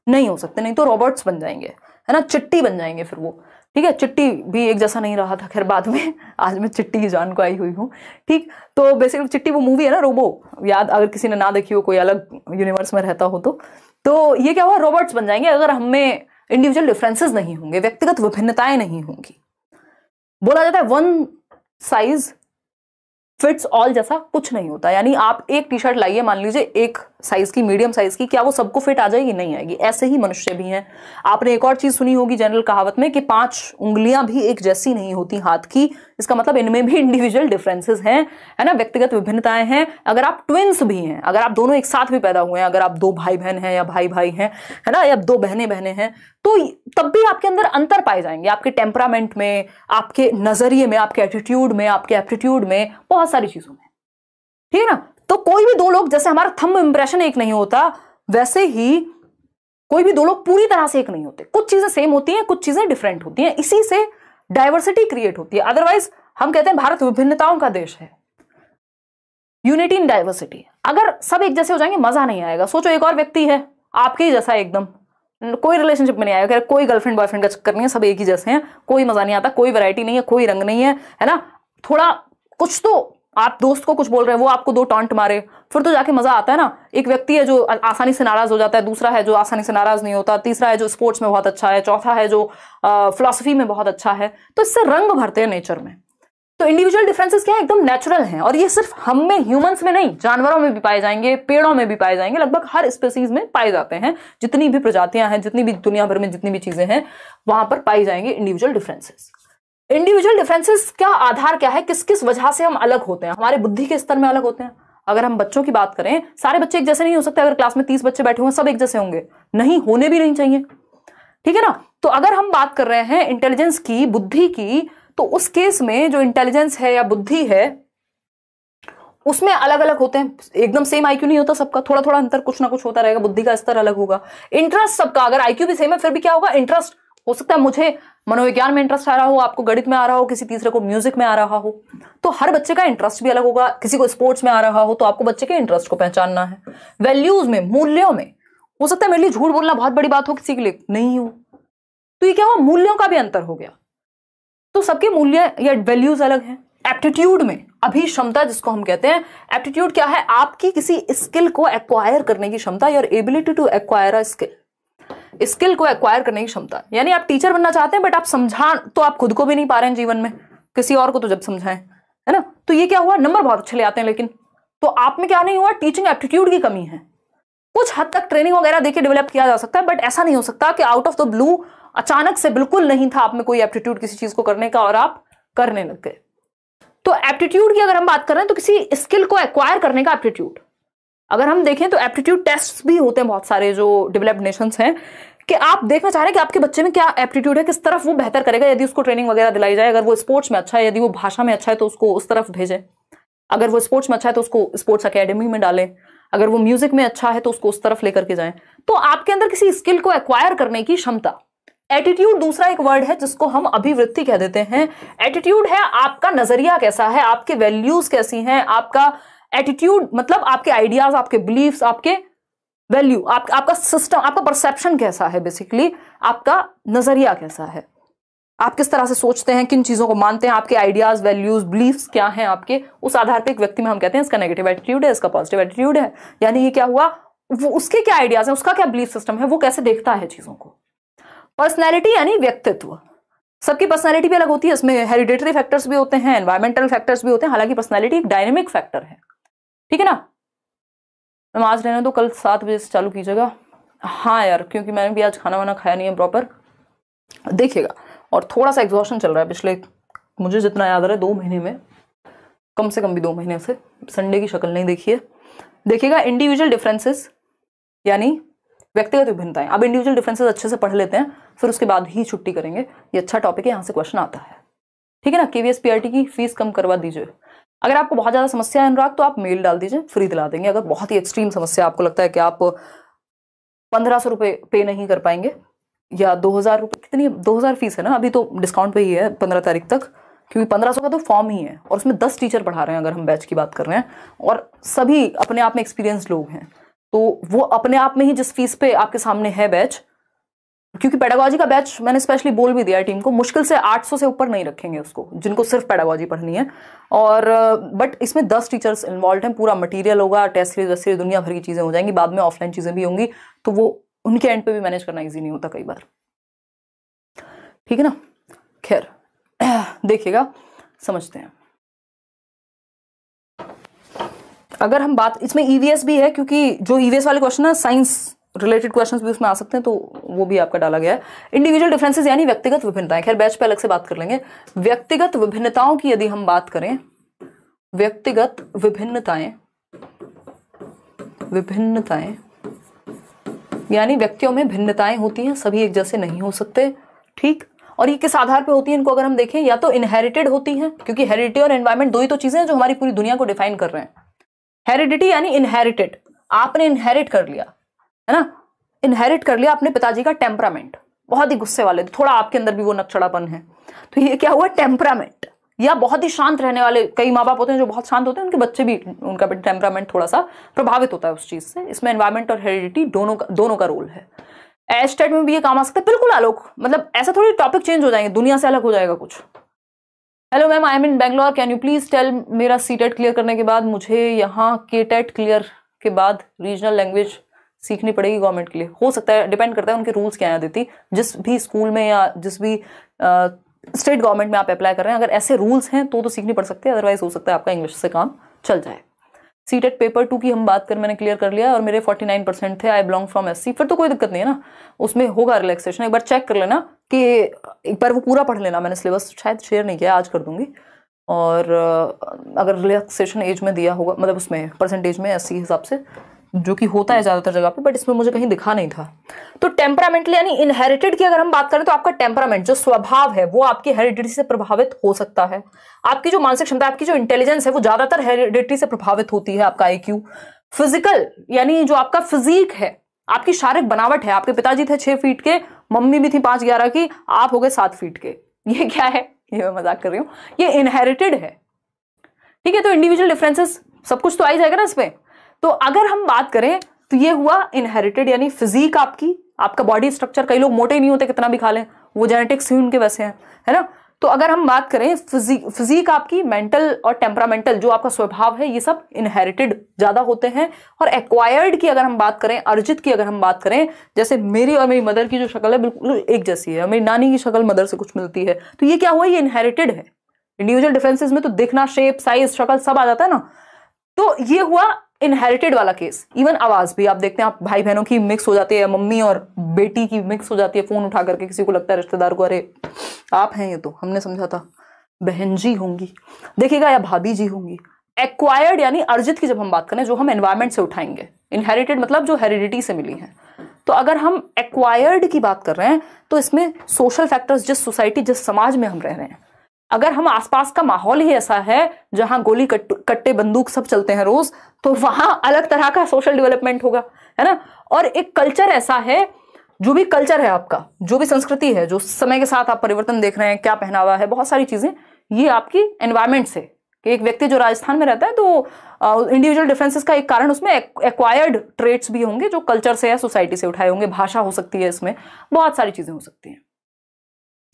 नहीं हो सकते, नहीं तो रॉबर्ट्स बन जाएंगे, है ना, चिट्टी बन जाएंगे फिर वो। ठीक है, चिट्टी भी एक जैसा नहीं रहा था, खैर बाद में, आज मैं चिट्टी की जान को आई हुई हूँ। ठीक, तो बेसिकली चिट्टी वो मूवी है ना, रोबो, याद अगर किसी ने ना देखी हो, कोई अलग यूनिवर्स में रहता हो तो ये क्या हुआ, रॉबर्ट्स बन जाएंगे अगर हमें इंडिविजुअल डिफरेंसेस नहीं होंगे, व्यक्तिगत विभिन्नताएं नहीं होंगी। बोला जाता है वन साइज फिट्स ऑल, जैसा कुछ नहीं होता, यानी आप एक टी शर्ट लाइए, मान लीजिए एक साइज की, मीडियम साइज की, क्या वो सबको फिट आ जाएगी? नहीं आएगी। ऐसे ही मनुष्य भी हैं। आपने एक और चीज सुनी होगी जनरल कहावत में कि 5 उंगलियां भी एक जैसी नहीं होती हाथ की, इसका मतलब इनमें भी इंडिविजुअल डिफरेंसेस हैं, है ना, व्यक्तिगत विभिन्नताएं हैं। अगर आप ट्विंस भी हैं, अगर आप दोनों एक साथ भी पैदा हुए हैं, अगर आप 2 भाई बहन हैं या भाई भाई हैं, है ना, या 2 बहनें बहनें हैं, तो तब भी आपके अंदर अंतर पाए जाएंगे, आपके टेम्परामेंट में, आपके नजरिए में, आपके एटीट्यूड में, आपके एप्टीट्यूड में, बहुत सारी चीजों में। ठीक है ना, तो कोई भी 2 लोग, जैसे हमारा थंब इंप्रेशन एक नहीं होता, वैसे ही कोई भी 2 लोग पूरी तरह से एक नहीं होते। कुछ चीजें सेम होती हैं, कुछ चीजें डिफरेंट होती हैं, इसी से डाइवर्सिटी क्रिएट होती है। अदरवाइज हम कहते हैं भारत विभिन्नताओं का देश है, यूनिटी इन डाइवर्सिटी। अगर सब एक जैसे हो जाएंगे मजा नहीं आएगा। सोचो, एक और व्यक्ति है आपके ही जैसा, एकदम कोई रिलेशनशिप में नहीं आएगा, कोई गर्लफ्रेंड बॉयफ्रेंड का चक्कर नहीं है, सब एक ही जैसे हैं, कोई मजा नहीं आता, कोई वैरायटी नहीं है, कोई रंग नहीं है ना। थोड़ा कुछ तो, आप दोस्त को कुछ बोल रहे हैं, वो आपको 2 टॉन्ट मारे, फिर तो जाके मजा आता है ना। एक व्यक्ति है जो आसानी से नाराज हो जाता है, दूसरा है जो आसानी से नाराज नहीं होता, तीसरा है जो स्पोर्ट्स में बहुत अच्छा है, चौथा है जो फिलॉसफी में बहुत अच्छा है, तो इससे रंग भरते हैं नेचर में। तो इंडिविजुअल डिफरेंसेस क्या है, एकदम नेचुरल हैं, और ये सिर्फ हम में, ह्यूमंस में नहीं, जानवरों में भी पाए जाएंगे, पेड़ों में भी पाए जाएंगे, लगभग हर स्पीसीज में पाए जाते हैं। जितनी भी प्रजातियां हैं, जितनी भी दुनिया भर में जितनी भी चीजें हैं, वहां पर पाई जाएंगे इंडिविजुअल डिफरेंसेस। इंडिविजुअल डिफरेंसेस का आधार क्या है, किस किस वजह से हम अलग होते हैं? हमारे बुद्धि के स्तर में अलग होते हैं। अगर हम बच्चों की बात करें, सारे बच्चे एक जैसे नहीं हो सकते। अगर क्लास में 30 बच्चे बैठे हुए सब एक जैसे होंगे नहीं, होने भी नहीं चाहिए, ठीक है ना। तो अगर हम बात कर रहे हैं इंटेलिजेंस की, बुद्धि की, तो उस केस में जो इंटेलिजेंस है या बुद्धि है, उसमें अलग अलग होते हैं। एकदम सेम आईक्यू नहीं होता सबका, थोड़ा थोड़ा अंतर कुछ ना कुछ होता रहेगा, बुद्धि का स्तर अलग होगा। इंटरेस्ट सबका, अगर आईक्यू भी सेम है फिर भी क्या होगा, इंटरेस्ट हो सकता है मुझे मनोविज्ञान में इंटरेस्ट आ रहा हो, आपको गणित में आ रहा हो, किसी तीसरे को म्यूजिक में आ रहा हो, तो हर बच्चे का इंटरेस्ट भी अलग होगा। किसी को स्पोर्ट्स में आ रहा हो, तो आपको बच्चे के इंटरेस्ट को पहचानना है। वैल्यूज में, मूल्यों में, हो सकता है मेरे लिए झूठ बोलना बहुत बड़ी बात हो, किसी के लिए नहीं हो, तो ये क्या हुआ, मूल्यों का भी अंतर हो गया। तो सबके मूल्य या वैल्यूज अलग हैं। एप्टीट्यूड में अभिक्षमता जिसको हम कहते हैं। एप्टीट्यूड क्या है? आपकी किसी स्किल को एक्वायर करने की क्षमता, your ability to acquire a skill, skill को एक्वायर करने की क्षमता। यानी आप टीचर बनना चाहते हैं बट आप समझा तो आप खुद को भी नहीं पा रहे हैं जीवन में, किसी और को तो जब समझाएं, है ना? तो ये क्या हुआ? नंबर बहुत अच्छे ले आते हैं लेकिन तो आप में क्या नहीं हुआ? टीचिंग एप्टीट्यूड की कमी है। कुछ हद तक ट्रेनिंग वगैरह देके डेवलप किया जा सकता है बट ऐसा नहीं हो सकता कि आउट ऑफ द ब्लू अचानक से बिल्कुल नहीं था आप में कोई एप्टीट्यूड किसी चीज को करने का और आप करने लग गए। तो एप्टीट्यूड की अगर हम बात कर रहे हैं तो किसी स्किल को एक्वायर करने का एप्टीट्यूड, अगर हम देखें तो एप्टीट्यूड टेस्ट भी होते हैं बहुत सारे जो डेवलप्ड नेशंस हैं, कि आप देखना चाह रहे हैं कि आपके बच्चे में क्या एप्टीट्यूड है, किस तरफ वो बेहतर करेगा। यदि उसको ट्रेनिंग वगैरह दिलाई जाए, अगर वो स्पोर्ट्स में अच्छा है, यदि वो भाषा में अच्छा है तो उसको उस तरफ भेजें, अगर वो स्पोर्ट्स में अच्छा है तो उसको स्पोर्ट्स अकेडमी में डालें, अगर वो म्यूजिक में अच्छा है तो उसको उस तरफ लेकर के जाएं। तो आपके अंदर किसी स्किल को एक्वायर करने की क्षमता। एटीट्यूड दूसरा एक वर्ड है जिसको हम अभिवृत्ति कह देते हैं। एटीट्यूड है आपका नजरिया कैसा है, आपके वैल्यूज कैसी हैं, आपका एटीट्यूड मतलब आपके आइडियाज, आपके बिलीफ्स, आपके वैल्यू, आपका सिस्टम, आपका परसेप्शन कैसा है, बेसिकली आपका नजरिया कैसा है, आप किस तरह से सोचते हैं, किन चीजों को मानते हैं, आपके आइडियाज, वैल्यूज, बिलीफ्स क्या हैं आपके, उस आधार पे एक व्यक्ति में हम कहते हैं इसका नेगेटिव एटीट्यूड है, इसका पॉजिटिव एटीट्यूड है। यानी ये क्या हुआ? वो उसके क्या आइडियाज है, उसका क्या बिलीफ सिस्टम है, वो कैसे देखता है चीजों को। पर्सनैलिटी यानी व्यक्तित्व। सबकी पर्सनैलिटी भी अलग होती है, इसमें हेरिडेटरी फैक्टर्स भी होते हैं, एनवायरमेंटल फैक्टर्स भी होते हैं। हालांकि पर्सनैलिटी एक डायनेमिक फैक्टर है, ठीक है ना। मैम आज रहने दो, कल 7 बजे से चालू कीजिएगा। हाँ यार, क्योंकि मैंने भी आज खाना वाना खाया नहीं है प्रॉपर, देखिएगा। और थोड़ा सा एग्जॉशन चल रहा है पिछले, मुझे जितना याद आ रहा है 2 महीने में, कम से कम भी 2 महीने से संडे की शक्ल नहीं देखी है। देखिएगा इंडिविजुअल डिफरेंसेस यानी व्यक्तिगत विभिन्नताएं। अब इंडिविजुअल डिफरेंसेस अच्छे से पढ़ लेते हैं, फिर उसके बाद ही छुट्टी करेंगे। ये अच्छा टॉपिक है, यहाँ से क्वेश्चन आता है, ठीक है ना। KVS PRT की फीस कम करवा दीजिए। अगर आपको बहुत ज्यादा समस्या है अनुराग तो आप मेल डाल दीजिए, फ्री दिला देंगे। अगर बहुत ही एक्सट्रीम समस्या, आपको लगता है कि आप 1500 रुपये पे नहीं कर पाएंगे या 2000 रुपये, कितनी 2000 फीस है ना, अभी तो डिस्काउंट पे ही है 15 तारीख तक, क्योंकि 1500 का तो फॉर्म ही है और उसमें 10 टीचर पढ़ा रहे हैं अगर हम बैच की बात कर रहे हैं, और सभी अपने आप में एक्सपीरियंस लोग हैं। तो वो अपने आप में ही जिस फीस पे आपके सामने है बैच, क्योंकि पेडागोजी का बैच मैंने स्पेशली बोल भी दिया है टीम को, मुश्किल से 800 से ऊपर नहीं रखेंगे उसको, जिनको सिर्फ पेडागोजी पढ़नी है। और बट इसमें 10 टीचर्स इन्वॉल्व हैं, पूरा मटेरियल होगा, टेस्ट सीरीज वेस्ट सीरीज दुनिया भर की चीजें हो जाएंगी, बाद में ऑफलाइन चीजें भी होंगी, तो वो उनके एंड पे भी मैनेज करना ईजी नहीं होता कई बार, ठीक है ना। खैर देखिएगा, समझते हैं। अगर हम बात, इसमें EVS भी है, क्योंकि जो EVS वाले क्वेश्चन है साइंस रिलेटेड क्वेश्चंस भी उसमें आ सकते हैं, तो वो भी आपका डाला गया है। इंडिविजुअल डिफरेंसेस यानी व्यक्तिगत विभिन्नताएं, खैर बैच पे अलग से बात कर लेंगे। व्यक्तिगत विभिन्नताओं की यदि हम बात करें, व्यक्तिगत विभिन्नताएं, विभिन्नताएं यानी व्यक्तियों में भिन्नताएं होती हैं, सभी एक जैसे नहीं हो सकते, ठीक। और ये किस आधार पे होती है, इनको अगर हम देखें, या तो इनहेरिटेड होती हैं, क्योंकि हेरिडिटी और एनवायरमेंट दो ही तो चीजें हैं जो हमारी पूरी दुनिया को डिफाइन कर रहे हैं। हेरिडिटी यानी इनहेरिटेड, आपने इनहेरिट कर लिया, है ना, इनहेरिट कर लिया अपने पिताजी का टेम्परामेंट, बहुत ही गुस्से वाले, थोड़ा आपके अंदर भी वो नकचड़ापन है, तो ये क्या हुआ? टेम्परामेंट। या बहुत ही शांत रहने वाले, कई माँ बाप होते हैं जो बहुत शांत होते हैं, उनके बच्चे भी, उनका भी टेम्परामेंट थोड़ा सा प्रभावित होता है उस चीज से। इसमें एनवायरमेंट और हेरिडिटी दोनों का रोल है। एस्टेट में भी ये काम आ सकता है, बिल्कुल आलोक, मतलब ऐसा थोड़ी टॉपिक चेंज हो जाएंगे, दुनिया से अलग हो जाएगा कुछ। Hello ma'am, I am in Bangalore, can you please tell, मेरा CTET क्लियर करने के बाद मुझे यहाँ KTET क्लियर के बाद रीजनल लैंग्वेज सीखनी पड़ेगी गवर्नमेंट के लिए। हो सकता है, डिपेंड करता है उनके रूल्स क्या है देती, जिस भी स्कूल में या जिस भी स्टेट गवर्नमेंट में आप अप्लाई कर रहे हैं, अगर ऐसे रूल्स हैं तो सीखनी पड़ सकती है, अदरवाइज हो सकता है आपका इंग्लिश से काम चल जाए। CTET पेपर 2 की हम बात करें, मैंने क्लियर कर लिया और मेरे 49% थे, आई बिलोंग फ्रॉम SC, फिर तो कोई दिक्कत नहीं है ना, उसमें होगा रिलैक्सेशन। एक बार चेक कर लेना कि एक बार वो पूरा पढ़ लेना, मैंने सिलेबस शायद शेयर नहीं किया, आज कर दूंगी। और अगर रिलैक्सेशन एज में दिया होगा, मतलब उसमें परसेंटेज में SC हिसाब से, जो कि होता है ज्यादातर जगह पे, बट इसमें मुझे कहीं दिखा नहीं था। तो टेम्परामेंटल यानी इनहेरिटेड की अगर हम बात करें तो आपका टेम्परामेंट, जो स्वभाव है, वो आपकी हेरिडिटी से प्रभावित हो सकता है। आपकी जो मानसिक क्षमता, आपकी जो इंटेलिजेंस है, वो ज्यादातर हेरिडिटी से प्रभावित होती है। आपका IQ, फिजिकल यानी जो आपका फिजिक है, आपकी शारीरिक बनावट है, आपके पिताजी थे 6 फीट के, मम्मी भी थी 5'11" की, आप हो गए 7 फीट के, ये क्या है? ये मैं मजाक कर रही हूँ, ये इनहेरिटेड है, ठीक है। तो इंडिविजुअल डिफरेंसेस सब कुछ तो आ ही जाएगा ना इसमें। तो अगर हम बात करें तो ये हुआ इनहेरिटेड, यानी फिजिक आपकी, आपका बॉडी स्ट्रक्चर, कई लोग मोटे नहीं होते कितना भी खा लें, वो जेनेटिक्स ही उनके वैसे हैं, है ना। तो अगर हम बात करें फिजिक आपकी, मेंटल और टेम्परामेंटल जो आपका स्वभाव है, ये सब इनहेरिटेड ज्यादा होते हैं। और एक्वायर्ड की अगर हम बात करें, अर्जित की अगर हम बात करें, जैसे मेरी और मेरी मदर की जो शक्ल है बिल्कुल एक जैसी है, मेरी नानी की शक्ल मदर से कुछ मिलती है, तो ये क्या हुआ, ये इनहेरिटेड है। इंडिविजुअल डिफरेंसेस में तो दिखना, शेप, साइज, शक्ल सब आ जाता है ना, तो ये हुआ इनहेरिटेड वाला केस। इवन आवाज भी आप देखते हैं, आप भाई बहनों की मिक्स हो जाती है, मम्मी और बेटी की मिक्स हो जाती है, फोन उठा करके किसी को लगता है रिश्तेदार को, अरे आप हैं ये, तो हमने समझा था बहन जी होंगी, देखिएगा, या भाभी जी होंगी। एक्वायर्ड यानी अर्जित की जब हम बात करें, जो हम एनवायरमेंट से उठाएंगे। इनहेरिटेड मतलब जो हेरिडिटी से मिली है। तो अगर हम एक्वायर्ड की बात कर रहे हैं तो इसमें सोशल फैक्टर्स, जिस सोसाइटी, जिस समाज में हम रह रहे हैं, अगर हम आसपास का माहौल ही ऐसा है जहां गोली कट्टे बंदूक सब चलते हैं रोज, तो वहां अलग तरह का सोशल डेवलपमेंट होगा, है ना। और एक कल्चर ऐसा है, जो भी कल्चर है आपका, जो भी संस्कृति है, जो समय के साथ आप परिवर्तन देख रहे हैं, क्या पहनावा है, बहुत सारी चीजें, ये आपकी एनवायरमेंट से, कि एक व्यक्ति जो राजस्थान में रहता है तो इंडिविजुअल डिफरेंसेस का एक कारण उसमें एक्वायर्ड ट्रेट्स भी होंगे, जो कल्चर से या सोसाइटी से उठाए होंगे। भाषा हो सकती है, इसमें बहुत सारी चीजें हो सकती हैं।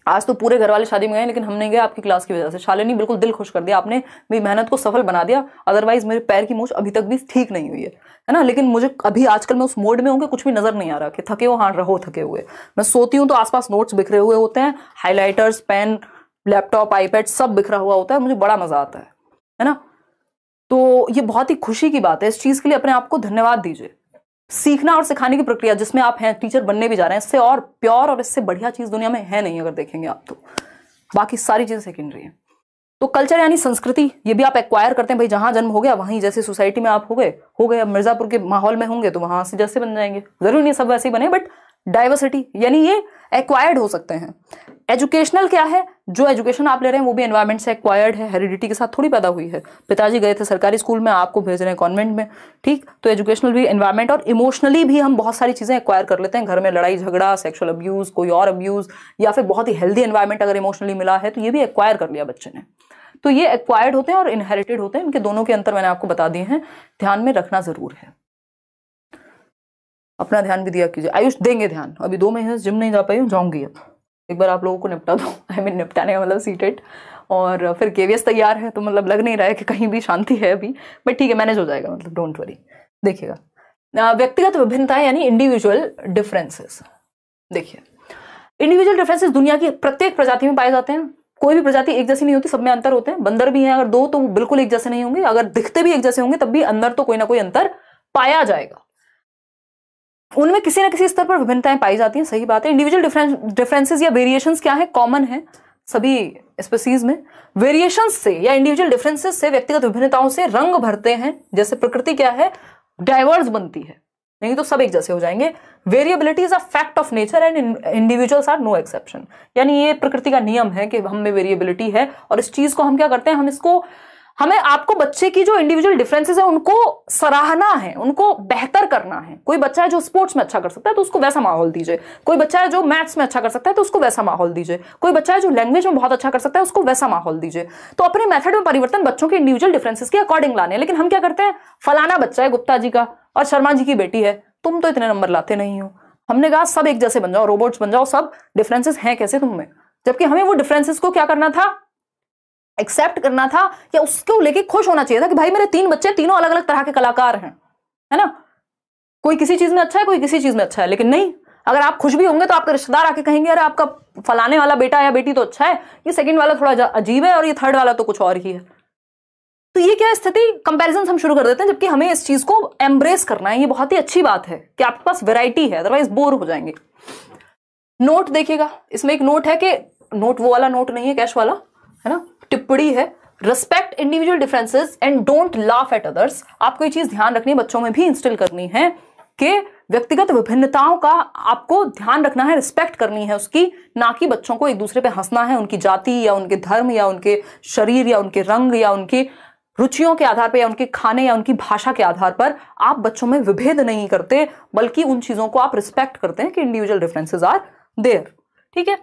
आज तो पूरे घर वाले शादी में गए, लेकिन हम नहीं गए आपकी क्लास की वजह से। शालिनी बिल्कुल दिल खुश कर दिया आपने, मेरी मेहनत को सफल बना दिया। अदरवाइज मेरे पैर की मूछ अभी तक भी ठीक नहीं हुई है ना। लेकिन मुझे अभी आजकल मैं उस मोड में हूँ कि कुछ भी नजर नहीं आ रहा कि थके हो, हाँ रहो थके हुए। मैं सोती हूँ तो आसपास नोट्स बिखरे हुए होते हैं, हाईलाइटर्स, पेन, लैपटॉप, आईपैड सब बिखरा हुआ होता है, मुझे बड़ा मजा आता है ना। तो ये बहुत ही खुशी की बात है। इस चीज के लिए अपने आप को धन्यवाद दीजिए। सीखना और सिखाने की प्रक्रिया जिसमें आप हैं, टीचर बनने भी जा रहे हैं, इससे और प्योर और इससे बढ़िया चीज दुनिया में है नहीं, अगर देखेंगे आप तो। बाकी सारी चीजें सेकेंडरी हैं। तो कल्चर यानी संस्कृति, ये भी आप एक्वायर करते हैं भाई, जहां जन्म हो गया वहीं, जैसे सोसाइटी में आप हो गए। अब मिर्जापुर के माहौल में होंगे तो वहां से जैसे बन जाएंगे, जरूरी नहीं सब वैसे ही बने, बट डाइवर्सिटी यानी ये एक्वायर्ड हो सकते हैं। एजुकेशनल क्या है, जो एजुकेशन आप ले रहे हैं वो भी एनवायरमेंट से एक्वायर्ड है, हेरिडिटी के साथ थोड़ी पैदा हुई है। पिताजी गए थे सरकारी स्कूल में, आपको भेज रहे हैं कॉन्वेंट में, ठीक। तो एजुकेशनल भी एनवायरमेंट, और इमोशनली भी हम बहुत सारी चीजें एक्वायर कर लेते हैं। घर में लड़ाई झगड़ा, सेक्सुअल अब्यूज, कोई और अब्यूज, या फिर बहुत ही हेल्दी एनवायरमेंट अगर इमोशनली मिला है तो ये भी एक्वायर कर लिया बच्चे ने। तो ये एक्वायर्ड होते हैं और इनहेरिटेड होते हैं। इनके दोनों के अंतर मैंने आपको बता दिए हैं, ध्यान में रखना जरूर है। अपना ध्यान भी दिया कीजिए। आयुष देंगे ध्यान, अभी 2 महीने से जिम नहीं जा पाई हूँ, जाऊंगी अब। एक बार आप लोगों को निपटा दो, आई मीन निपटाने का मतलब सीटेट, और फिर केवीएस तैयार है, तो मतलब लग नहीं रहा है कि कहीं भी शांति है अभी, बट ठीक है, मैनेज हो जाएगा, मतलब डोंट वरी। देखिएगा, व्यक्तिगत विभिन्नताएं यानी इंडिविजुअल डिफरेंसेस। देखिए, इंडिविजुअल डिफरेंसेस दुनिया की प्रत्येक प्रजाति में पाए जाते हैं। कोई भी प्रजाति एक जैसी नहीं होती, सब में अंतर होते हैं। बंदर भी हैं अगर 2 तो वो बिल्कुल एक जैसे नहीं होंगे, अगर दिखते भी एक जैसे होंगे तब भी अंदर तो कोई ना कोई अंतर पाया जाएगा। उनमें किसी न किसी स्तर पर विभिन्नताएं पाई जाती हैं, सही बात है। इंडिविजुअल डिफरेंसेस या वेरिएशंस क्या है, कॉमन है सभी स्पीसीज में। वेरिएशंस से या इंडिविजुअल डिफरेंसेस से, व्यक्तिगत विभिन्नताओं से रंग भरते हैं। जैसे प्रकृति क्या है, डाइवर्स बनती है, नहीं तो सब एक जैसे हो जाएंगे। Variability is a fact of nature and individuals are no exception. यानी ये प्रकृति का नियम है कि हम में वेरिएबिलिटी है, और इस चीज को हम क्या करते हैं, हमें आपको बच्चे की जो इंडिविजुअल डिफरेंसेस है उनको सराहना है, उनको बेहतर करना है। कोई बच्चा है जो स्पोर्ट्स में अच्छा कर सकता है तो उसको वैसा माहौल दीजिए। कोई बच्चा है जो मैथ्स में अच्छा कर सकता है तो उसको वैसा माहौल दीजिए। कोई बच्चा है जो लैंग्वेज में बहुत अच्छा कर सकता है, उसको वैसा माहौल दीजिए। तो अपने मेथड में परिवर्तन बच्चों के इंडिविजुअल डिफरेंसेस के अकॉर्डिंग लाने। लेकिन हम क्या करते हैं, फलाना बच्चा है गुप्ता जी का और शर्मा जी की बेटी है, तुम तो इतने नंबर लाते नहीं हो। हमने कहा सब एक जैसे बन जाओ, रोबोट्स बन जाओ, सब डिफरेंसेस हैं कैसे तुम में। जबकि हमें वो डिफरेंसेस को क्या करना था, एक्सेप्ट करना था, या उसको लेके खुश होना चाहिए था कि भाई मेरे 3 बच्चे तीनों अलग अलग तरह के कलाकार हैं, है ना। कोई किसी चीज में अच्छा है, कोई किसी चीज में अच्छा है। लेकिन नहीं, अगर आप खुश भी होंगे तो आपके रिश्तेदार आके कहेंगे अरे आपका फलाने वाला बेटा या बेटी तो अच्छा है, ये सेकंड वाला थोड़ा अजीब है, और ये थर्ड वाला तो कुछ और ही है। तो ये क्या स्थिति, कंपैरिजन हम शुरू कर देते हैं, जबकि हमें इस चीज को एम्ब्रेस करना है। ये बहुत ही अच्छी बात है कि आपके पास वैरायटी है, अदरवाइज बोर हो जाएंगे। नोट देखिएगा, इसमें एक नोट है कि नोट वो वाला नोट नहीं है कैश वाला, है ना, टिप्पणी है, respect individual differences and don't laugh at others. आपको ये चीज ध्यान रखनी है, बच्चों में भी इंस्टिल करनी है कि व्यक्तिगत विभिन्नताओं का आपको ध्यान रखना है, रिस्पेक्ट करनी है उसकी, ना कि बच्चों को एक दूसरे पे हंसना है, उनकी जाति या उनके धर्म या उनके शरीर या उनके रंग या उनकी रुचियों के आधार पर या उनके खाने या उनकी भाषा के आधार पर आप बच्चों में विभेद नहीं करते, बल्कि उन चीजों को आप रिस्पेक्ट करते हैं कि इंडिविजुअल डिफरेंसेस आर देयर, ठीक है।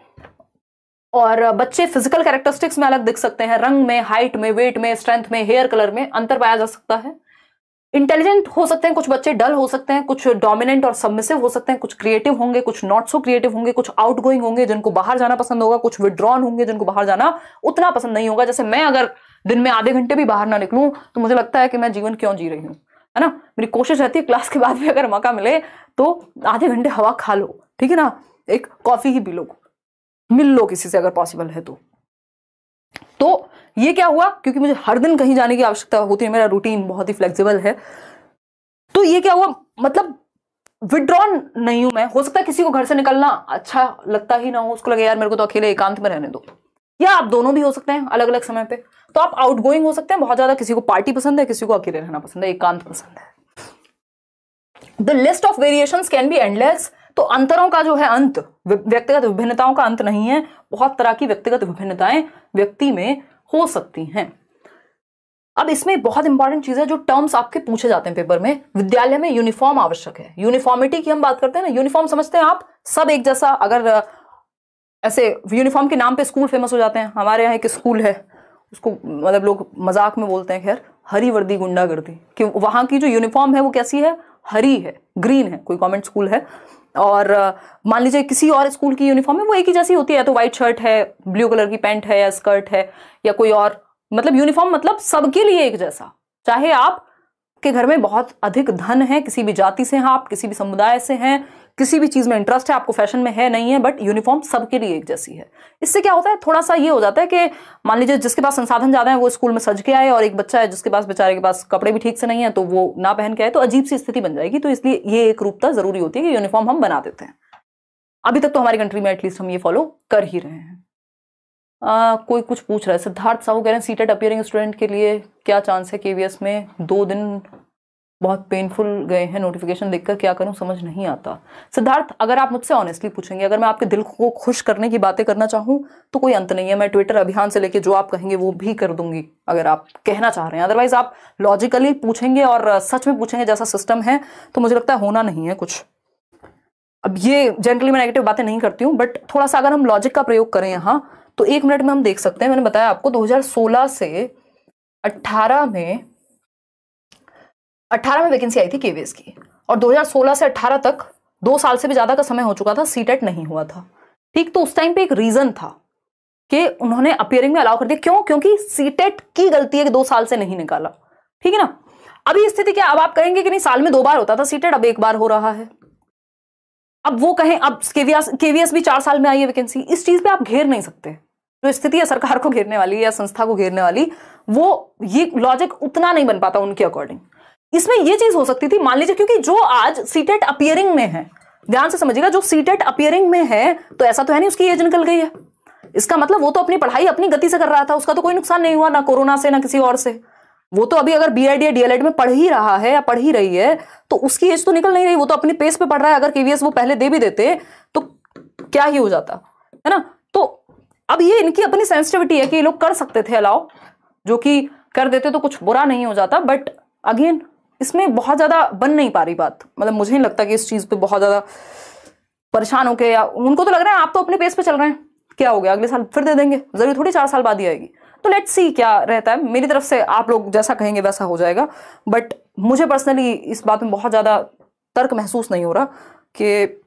और बच्चे फिजिकल कैरेक्टरिस्टिक्स में अलग दिख सकते हैं, रंग में, हाइट में, वेट में, स्ट्रेंथ में, हेयर कलर में अंतर पाया जा सकता है। इंटेलिजेंट हो सकते हैं कुछ बच्चे, डल हो सकते हैं कुछ, डोमिनेंट और सबमिसिव हो सकते हैं कुछ, क्रिएटिव होंगे कुछ, नॉट सो क्रिएटिव होंगे कुछ, आउटगोइंग होंगे जिनको बाहर जाना पसंद होगा, कुछ विड्रॉन होंगे जिनको बाहर जाना उतना पसंद नहीं होगा। जैसे मैं अगर दिन में आधे घंटे भी बाहर ना निकलूं तो मुझे लगता है कि मैं जीवन क्यों जी रही हूँ, है ना। मेरी कोशिश रहती है क्लास के बाद भी अगर मौका मिले तो आधे घंटे हवा खा लो, ठीक है ना, एक कॉफी ही पी लो, मिल लो किसी से अगर पॉसिबल है तो ये क्या हुआ, क्योंकि मुझे हर दिन कहीं जाने की आवश्यकता होती है, मेरा रूटीन बहुत ही फ्लेक्सिबल है, तो ये क्या हुआ, मतलब विड्रॉन नहीं हूं मैं। हो सकता है किसी को घर से निकलना अच्छा लगता ही ना हो, उसको लगे यार मेरे को तो अकेले एकांत में रहने दो, या आप दोनों भी हो सकते हैं अलग अलग समय पे। तो आप आउटगोइंग हो सकते हैं बहुत ज्यादा, किसी को पार्टी पसंद है, किसी को अकेले रहना पसंद है, एकांत पसंद है। The list of variations can be endless. तो अंतरों का जो है अंत, व्यक्तिगत विभिन्नताओं का अंत नहीं है, बहुत तरह की व्यक्तिगत विभिन्नताएं व्यक्ति में हो सकती हैं। अब इसमें बहुत इंपॉर्टेंट चीज है, जो टर्म्स आपके पूछे जाते हैं पेपर में, विद्यालय में यूनिफॉर्म आवश्यक है। यूनिफॉर्मिटी की हम बात करते हैं ना, यूनिफॉर्म समझते हैं आप, सब एक जैसा। अगर ऐसे यूनिफॉर्म के नाम पे स्कूल फेमस हो जाते हैं, हमारे यहाँ एक स्कूल है, उसको मतलब लोग मजाक में बोलते हैं, खैर, हरी वर्दी गुंडागर्दी, कि वहां की जो यूनिफॉर्म है वो कैसी है, हरी है, ग्रीन है, कोई कॉन्वेंट स्कूल है। और मान लीजिए किसी और स्कूल की यूनिफॉर्म है, वो एक ही जैसी होती है, तो व्हाइट शर्ट है, ब्लू कलर की पैंट है या स्कर्ट है, या कोई और, मतलब यूनिफॉर्म मतलब सबके लिए एक जैसा। चाहे आप के घर में बहुत अधिक धन है, किसी भी जाति से हैं आप, किसी भी समुदाय से हैं, किसी भी चीज में इंटरेस्ट है, आपको फैशन में है नहीं है, बट यूनिफॉर्म सबके लिए एक जैसी है। इससे क्या होता है, थोड़ा सा ये हो जाता है कि मान लीजिए जिसके पास संसाधन ज्यादा है वो स्कूल में सज के आए, और एक बच्चा है जिसके पास, बेचारे के पास कपड़े भी ठीक से नहीं है, तो वो ना पहन के आए, तो अजीब सी स्थिति बन जाएगी। तो इसलिए ये एक रूपता जरूरी होती है कि यूनिफॉर्म हम बना देते हैं। अभी तक तो हमारी कंट्री में एटलीस्ट हम ये फॉलो कर ही रहे हैं। कोई कुछ पूछ रहा है, सिद्धार्थ साहू कह रहे हैं सीटेट अपीयरिंग स्टूडेंट के लिए क्या चांस है केवीएस में, 2 दिन बहुत पेनफुल गए हैं, नोटिफिकेशन देखकर क्या करूं समझ नहीं आता। सिद्धार्थ, अगर आप मुझसे ऑनेस्टली पूछेंगे, अगर मैं आपके दिल को खुश करने की बातें करना चाहूं तो कोई अंत नहीं है। मैं ट्विटर अभियान से लेके जो आप कहेंगे वो भी कर दूंगी, अगर आप कहना चाह रहे हैं। अदरवाइज आप लॉजिकली पूछेंगे और सच में पूछेंगे जैसा सिस्टम है, तो मुझे लगता है होना नहीं है कुछ। अब ये जनरली मैं नेगेटिव बातें नहीं करती हूँ, बट थोड़ा सा अगर हम लॉजिक का प्रयोग करें यहाँ, तो 1 मिनट में हम देख सकते हैं। मैंने बताया आपको 2016 से 18 में 18 में वैकेंसी आई थी केवीएस की, और 2016 से 18 तक 2 साल से भी ज्यादा का समय हो चुका था, सीटेट नहीं हुआ था, ठीक। तो उस टाइम पे एक रीजन था कि उन्होंने अपीयरिंग में अलाउ कर दिया। क्यों? क्योंकि सीटेट की गलती है कि 2 साल से नहीं निकाला, ठीक है ना। अभी स्थिति क्या, अब आप कहेंगे कि नहीं साल में 2 बार होता था सीटेट, अब 1 बार हो रहा है। अब वो कहें अब केवीएस भी 4 साल में आई है वैकेंसी, इस चीज पे आप घेर नहीं सकते। जो स्थिति है सरकार को घेरने वाली या संस्था को घेरने वाली, वो ये लॉजिक उतना नहीं बन पाता उनके अकॉर्डिंग। इसमें ये चीज हो सकती थी, मान लीजिए, क्योंकि जो आज सीटेट अपीयरिंग में है, ध्यान से समझिएगा, जो सीटेट अपीयरिंग में है, तो ऐसा तो है नहीं उसकी एज निकल गई है। इसका मतलब वो तो अपनी पढ़ाई अपनी गति से कर रहा था, उसका तो कोई नुकसान नहीं हुआ, ना कोरोना से ना किसी और से। वो तो अभी अगर बीएड या डीएलएड में पढ़ ही रहा है या पढ़ ही रही है, तो उसकी एज तो निकल नहीं रही, वो तो अपनी पेस पे पढ़ रहा है। अगर केवीएस वो पहले दे भी देते तो क्या ही हो जाता, है ना। तो अब ये इनकी अपनी सेंसिटिविटी है कि ये लोग कर सकते थे अलाउ, जो कि कर देते तो कुछ बुरा नहीं हो जाता। बट अगेन इसमें बहुत ज्यादा बन नहीं पा रही बात, मतलब मुझे नहीं लगता कि इस चीज पे बहुत ज्यादा परेशान होके, या उनको तो लग रहा है आप तो अपने पेस पे चल रहे हैं, क्या हो गया अगले साल फिर दे देंगे, जरूरी थोड़ी 4 साल बाद ही आएगी। तो लेट्स सी क्या रहता है। मेरी तरफ से आप लोग जैसा कहेंगे वैसा हो जाएगा, बट मुझे पर्सनली इस बात में बहुत ज्यादा तर्क महसूस नहीं हो रहा कि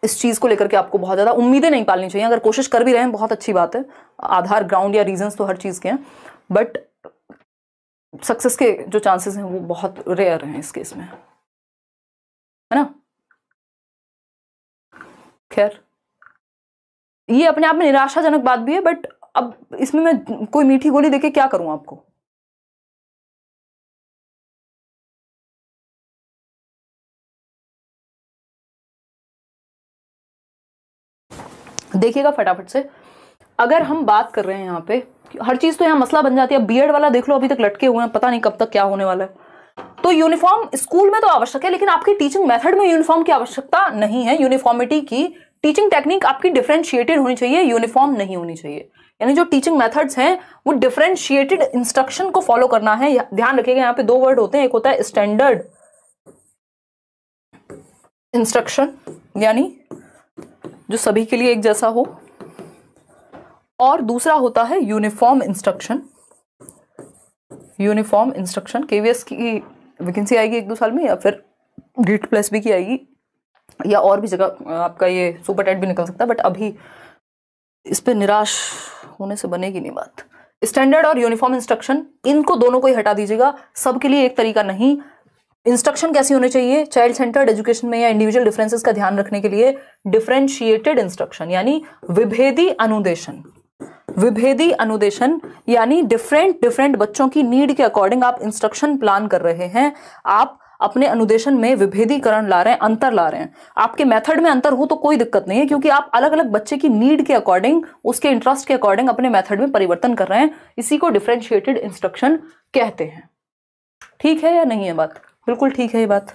इस चीज को लेकर के आपको बहुत ज्यादा उम्मीदें नहीं पालनी चाहिए। अगर कोशिश कर भी रहे हैं बहुत अच्छी बात है, आधार ग्राउंड या रीजंस तो हर चीज के हैं, बट सक्सेस के जो चांसेस हैं वो बहुत रेयर हैं इस केस में, है ना। खैर ये अपने आप में निराशाजनक बात भी है, बट अब इसमें मैं कोई मीठी गोली देके क्या करूं आपको। देखिएगा फटाफट से, अगर हम बात कर रहे हैं यहाँ पे, हर चीज तो यहाँ मसला बन जाती है। बीएड वाला देख लो, अभी तक लटके हुए हैं, पता नहीं कब तक क्या होने वाला है। तो यूनिफॉर्म स्कूल में तो आवश्यक है, लेकिन आपकी टीचिंग मेथड में यूनिफॉर्म की आवश्यकता नहीं है। यूनिफॉर्मिटी की टीचिंग टेक्निक आपकी डिफरेंशिएटेड होनी चाहिए, यूनिफॉर्म नहीं होनी चाहिए। यानी जो टीचिंग मेथड्स हैं वो डिफरेंशिएटेड इंस्ट्रक्शन को फॉलो करना है। ध्यान रखिएगा यहाँ पे 2 वर्ड होते हैं, एक होता है स्टैंडर्ड इंस्ट्रक्शन, यानी जो सभी के लिए एक जैसा हो, और दूसरा होता है uniform instruction. Uniform instruction KVS की वैकेंसी आएगी 1-2 साल में, या फिर GET प्लस भी की आएगी, या और भी जगह आपका ये सुपर टेट भी निकल सकता है। बट अभी इस पे निराश होने से बनेगी नहीं बात। स्टैंडर्ड और यूनिफॉर्म इंस्ट्रक्शन, इनको दोनों को ही हटा दीजिएगा, सबके लिए एक तरीका नहीं। इंस्ट्रक्शन कैसी होनी चाहिए चाइल्ड सेंटर्ड एजुकेशन में या इंडिविजुअल डिफरेंसेस का ध्यान रखने के लिए? डिफरेंशिएटेड इंस्ट्रक्शन यानी विभेदी अनुदेशन। विभेदी अनुदेशन यानी डिफरेंट बच्चों की नीड के अकॉर्डिंग आप इंस्ट्रक्शन प्लान कर रहे हैं, आप अपने अनुदेशन में विभेदीकरण ला रहे हैं, अंतर ला रहे हैं। आपके मेथड में अंतर हो तो कोई दिक्कत नहीं है, क्योंकि आप अलग अलग बच्चे की नीड के अकॉर्डिंग, उसके इंटरेस्ट के अकॉर्डिंग अपने मेथड में परिवर्तन कर रहे हैं। इसी को डिफरेंशिएटेड इंस्ट्रक्शन कहते हैं। ठीक है या नहीं है बात? बिल्कुल ठीक है ये बात।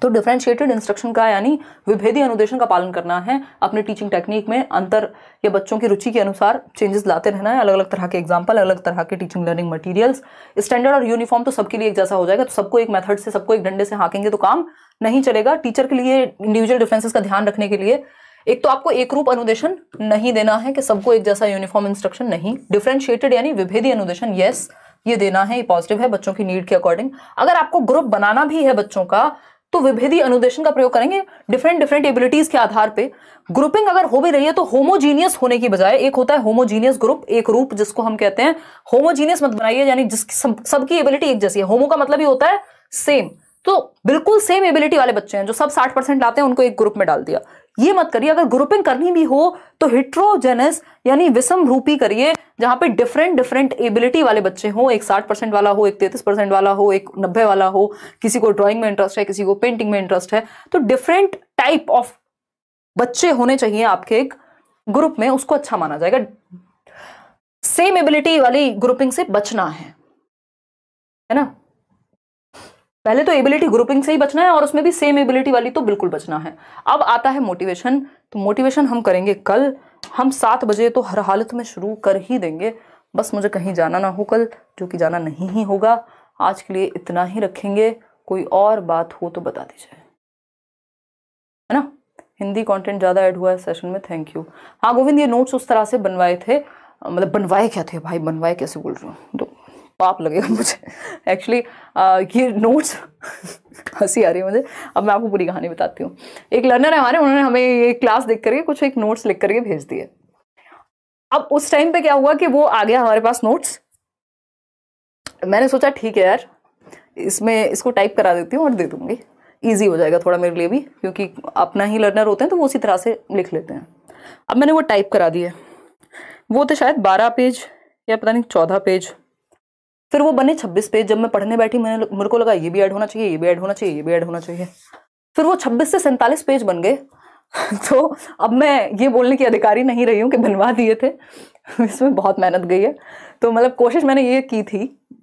तो डिफरेंशिएटेड इंस्ट्रक्शन का यानी विभेदी अनुदेशन का पालन करना है, अपने टीचिंग टेक्निक में अंतर या बच्चों की रुचि के अनुसार चेंजेस लाते रहना है, अलग अलग तरह के एग्जाम्पल, अलग अलग तरह के टीचिंग लर्निंग मटेरियल्स। स्टैंडर्ड और यूनिफॉर्म तो सबके लिए एक जैसा हो जाएगा, तो सबको एक मेथड से, सबको एक डंडे से हाँकेंगे तो काम नहीं चलेगा। टीचर के लिए इंडिविजुअल डिफरेंसेस का ध्यान रखने के लिए एक तो आपको एक रूप अनुदेशन नहीं देना है कि सबको एक जैसा यूनिफॉर्म इंस्ट्रक्शन नहीं। डिफरेंशिएटेड यानी विभेदी अनुदेशन, यस ये देना है, ये पॉजिटिव है बच्चों की नीड के अकॉर्डिंग। अगर आपको ग्रुप बनाना भी है बच्चों का तो विभेदी अनुदेशन का प्रयोग करेंगे डिफरेंट एबिलिटीज के आधार पे। ग्रुपिंग अगर हो भी रही है तो होमोजीनियस होने की बजाय, एक होता है होमोजीनियस ग्रुप, एक रूप जिसको हम कहते हैं, होमोजीनियस मत बनाइए यानी जिसकी सबकी एबिलिटी एक जैसी है। होमो का मतलब ही होता है सेम, तो बिल्कुल सेम एबिलिटी वाले बच्चे हैं जो सब 60% लाते हैं उनको एक ग्रुप में डाल दिया, ये मत करिए। अगर ग्रुपिंग करनी भी हो तो हेट्रोजेनस यानी विषम रूपी करिए, जहां पे डिफरेंट एबिलिटी वाले बच्चे हों, एक 60% वाला हो, एक 33% वाला हो, एक 90 वाला हो, किसी को ड्राइंग में इंटरेस्ट है, किसी को पेंटिंग में इंटरेस्ट है, तो डिफरेंट टाइप ऑफ बच्चे होने चाहिए आपके एक ग्रुप में, उसको अच्छा माना जाएगा। सेम एबिलिटी वाली ग्रुपिंग से बचना है ना। पहले तो एबिलिटी ग्रुपिंग से ही बचना है और उसमें भी सेम एबिलिटी वाली तो बिल्कुल बचना है। अब आता है मोटिवेशन, तो मोटिवेशन हम करेंगे कल, हम 7 बजे तो हर हालत में शुरू कर ही देंगे। बस मुझे कहीं जाना ना हो कल, जो कि जाना नहीं ही होगा। आज के लिए इतना ही रखेंगे, कोई और बात हो तो बता दीजिए, है ना। हिंदी कंटेंट ज़्यादा ऐड हुआ है सेशन में, थैंक यू। हाँ गोविंद, ये नोट्स उस तरह से बनवाए थे, मतलब बनवाए क्या थे भाई, बनवाए कैसे बोल रहे हो, तो पाप लगेगा मुझे एक्चुअली। ये नोट्स हंसी आ रही है मुझे। अब मैं आपको पूरी कहानी बताती हूँ। एक लर्नर है हमारे, उन्होंने हमें ये क्लास देख करके कुछ एक नोट्स लिख करके भेज दिए। अब उस टाइम पे क्या हुआ कि वो आ गया हमारे पास नोट्स, मैंने सोचा ठीक है यार इसमें इसको टाइप करा देती हूँ और दे दूंगी, ईजी हो जाएगा थोड़ा मेरे लिए भी, क्योंकि अपना ही लर्नर होते हैं तो वो उसी तरह से लिख लेते हैं। अब मैंने वो टाइप करा दिए, वो थे शायद 12 पेज या पता नहीं 14 पेज, फिर वो बने 26 पेज। जब मैं पढ़ने बैठी मेरे को लगा ये भी ऐड होना चाहिए, ये भी ऐड होना चाहिए, ये भी ऐड होना चाहिए, फिर वो 26 से 47 पेज बन गए। तो अब मैं ये बोलने की अधिकारी नहीं रही हूँ कि बनवा दिए थे, इसमें बहुत मेहनत गई है। तो मतलब कोशिश मैंने ये की थी,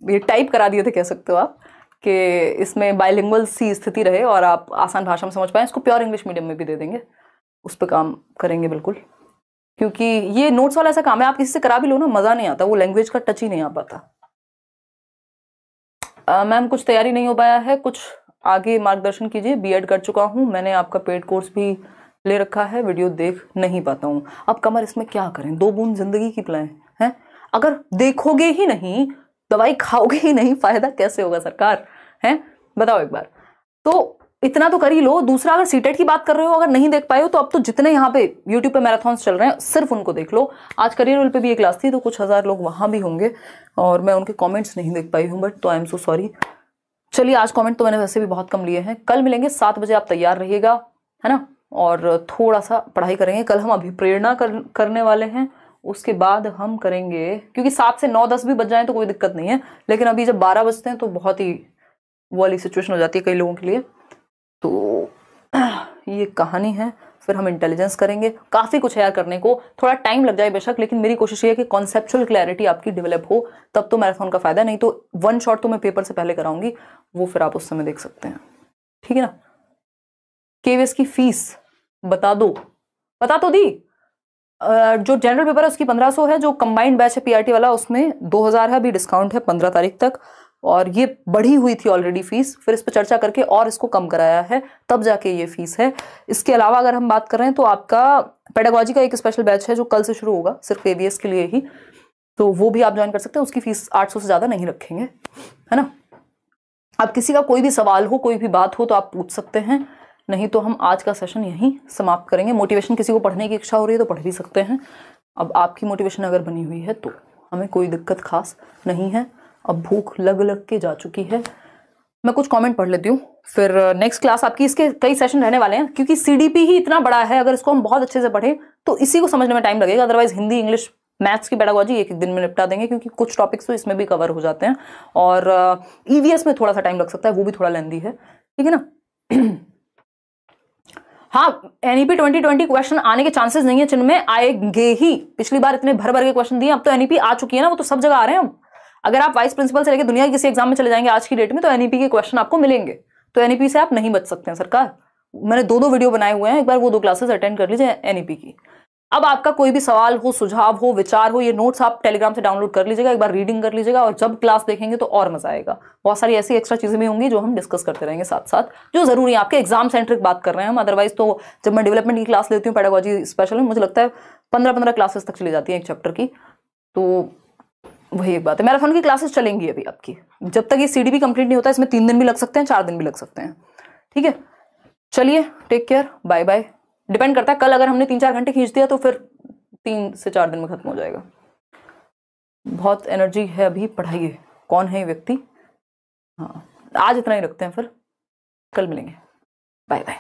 ये टाइप करा दिए थे कह सकते हो आप, कि इसमें बाइलिंगुअल सी स्थिति रहे और आप आसान भाषा में समझ पाएं। इसको प्योर इंग्लिश मीडियम में भी दे देंगे, उस पर काम करेंगे बिल्कुल, क्योंकि ये नोट्स वाला ऐसा काम है, आप किसी से करा भी लो ना मज़ा नहीं आता, वो लैंग्वेज का टच ही नहीं आ पाता। मैम कुछ तैयारी नहीं हो पाया है, कुछ आगे मार्गदर्शन कीजिए। बीएड कर चुका हूँ मैंने, आपका पेड कोर्स भी ले रखा है, वीडियो देख नहीं पाता हूँ। अब कमर इसमें क्या करें, 2 बूंद जिंदगी की पिलाएं हैं। अगर देखोगे ही नहीं, दवाई खाओगे ही नहीं, फायदा कैसे होगा सरकार, हैं बताओ एक बार। तो इतना तो कर ही लो। दूसरा, अगर सीटेट की बात कर रहे हो, अगर नहीं देख पाए हो तो अब तो जितने यहाँ पे यूट्यूब पे मैराथन्स चल रहे हैं सिर्फ उनको देख लो। आज करियर रोल पे भी एक क्लास थी तो कुछ 1000 लोग वहाँ भी होंगे और मैं उनके कमेंट्स नहीं देख पाई हूँ, बट तो आई एम सो सॉरी। चलिए आज कमेंट तो मैंने वैसे भी बहुत कम लिए हैं। कल मिलेंगे 7 बजे, आप तैयार रहिएगा, है ना, और थोड़ा सा पढ़ाई करेंगे। कल हम अभिप्रेरणा करने वाले हैं, उसके बाद हम करेंगे, क्योंकि 7 से 9-10 भी बज जाए तो कोई दिक्कत नहीं है, लेकिन अभी जब 12 बजते हैं तो बहुत ही वो वाली सिचुएशन हो जाती है कई लोगों के लिए। तो ये कहानी है, फिर हम इंटेलिजेंस करेंगे। काफ़ी कुछ है यार करने को, थोड़ा टाइम लग जाए बेशक, लेकिन मेरी कोशिश ये है कि कॉन्सेप्चुअल क्लैरिटी आपकी डेवलप हो, तब तो मैराथन का फायदा। नहीं तो 1 शॉट तो मैं पेपर से पहले कराऊंगी, वो फिर आप उस समय देख सकते हैं, ठीक है ना। केवीएस की फीस बता तो दी। जो जनरल पेपर है उसकी 1500 है, जो कंबाइंड बैच है पीआरटी वाला उसमें 2000 है, अभी डिस्काउंट है 15 तारीख तक, और ये बढ़ी हुई थी ऑलरेडी फीस, फिर इस पर चर्चा करके और इसको कम कराया है, तब जाके ये फीस है। इसके अलावा अगर हम बात कर रहे हैं तो आपका पेडागोजी का एक स्पेशल बैच है जो कल से शुरू होगा सिर्फ केवीएस के लिए ही, तो वो भी आप ज्वाइन कर सकते हैं। उसकी फीस 800 से ज़्यादा नहीं रखेंगे, है ना। अब किसी का कोई भी सवाल हो, कोई भी बात हो तो आप पूछ सकते हैं, नहीं तो हम आज का सेशन यहीं समाप्त करेंगे। मोटिवेशन किसी को पढ़ने की इच्छा हो रही है तो पढ़ भी सकते हैं। अब आपकी मोटिवेशन अगर बनी हुई है तो हमें कोई दिक्कत खास नहीं है। अब भूख लग लग के जा चुकी है। मैं कुछ कमेंट पढ़ लेती हूँ, फिर नेक्स्ट क्लास आपकी, इसके कई सेशन रहने वाले हैं क्योंकि सीडीपी ही इतना बड़ा है। अगर इसको हम बहुत अच्छे से पढ़ें तो इसी को समझने में टाइम लगेगा। अदरवाइज हिंदी, इंग्लिश, मैथ्स की पेडागोजी एक एक दिन में निपटा देंगे क्योंकि कुछ टॉपिक्स तो इसमें भी कवर हो जाते हैं। और ईवीएस में थोड़ा सा टाइम लग सकता है, वो भी थोड़ा लेंदी है, ठीक है ना। हाँ, एनईपी 2020 क्वेश्चन आने के चांसेस नहीं है, जिनमें आएंगे ही। पिछली बार इतने भर भर के क्वेश्चन दिए, अब तो एनईपी आ चुकी है ना, वो तो सब जगह आ रहे हैं। हम अगर आप वाइस प्रिंसिपल से लेकर दुनिया के किसी एग्जाम में चले जाएंगे आज की डेट में तो एनईपी के क्वेश्चन आपको मिलेंगे। तो एनईपी से आप नहीं बच सकते हैं सरकार। मैंने दो वीडियो बनाए हुए हैं, एक बार वो 2 क्लासेस अटेंड कर लीजिए एनईपी की। अब आपका कोई भी सवाल हो, सुझाव हो, विचार हो, ये नोट्स आप टेलीग्राम से डाउनलोड कर लीजिएगा, एक बार रीडिंग कर लीजिएगा, और जब क्लास देखेंगे तो और मजा आएगा। बहुत सारी ऐसी एक्स्ट्रा चीजें भी होंगी जो हम डिस्कस करते रहेंगे साथ साथ, जो जरूरी है। आपके एग्जाम सेंट्रिक बात कर रहे हैं हम, अदरवाइज तो जब मैं डेवलपमेंट की क्लास लेती हूँ पेडागोजी स्पेशल में, मुझे लगता है 15-15 क्लासेस तक चली जाती है एक चैप्टर की। तो वही एक बात है। मैराथन की क्लासेस चलेंगी अभी आपकी, जब तक ये सीडीपी कंप्लीट नहीं होता। इसमें 3 दिन भी लग सकते हैं, 4 दिन भी लग सकते हैं, ठीक है। चलिए, take care, bye bye. Depend करता है, कल अगर हमने 3-4 घंटे खींच दिया तो फिर 3 से 4 दिन में खत्म हो जाएगा। बहुत एनर्जी है अभी, पढ़ाइए। कौन है ये व्यक्ति? हाँ, आज इतना ही रखते हैं, फिर कल मिलेंगे। Bye bye.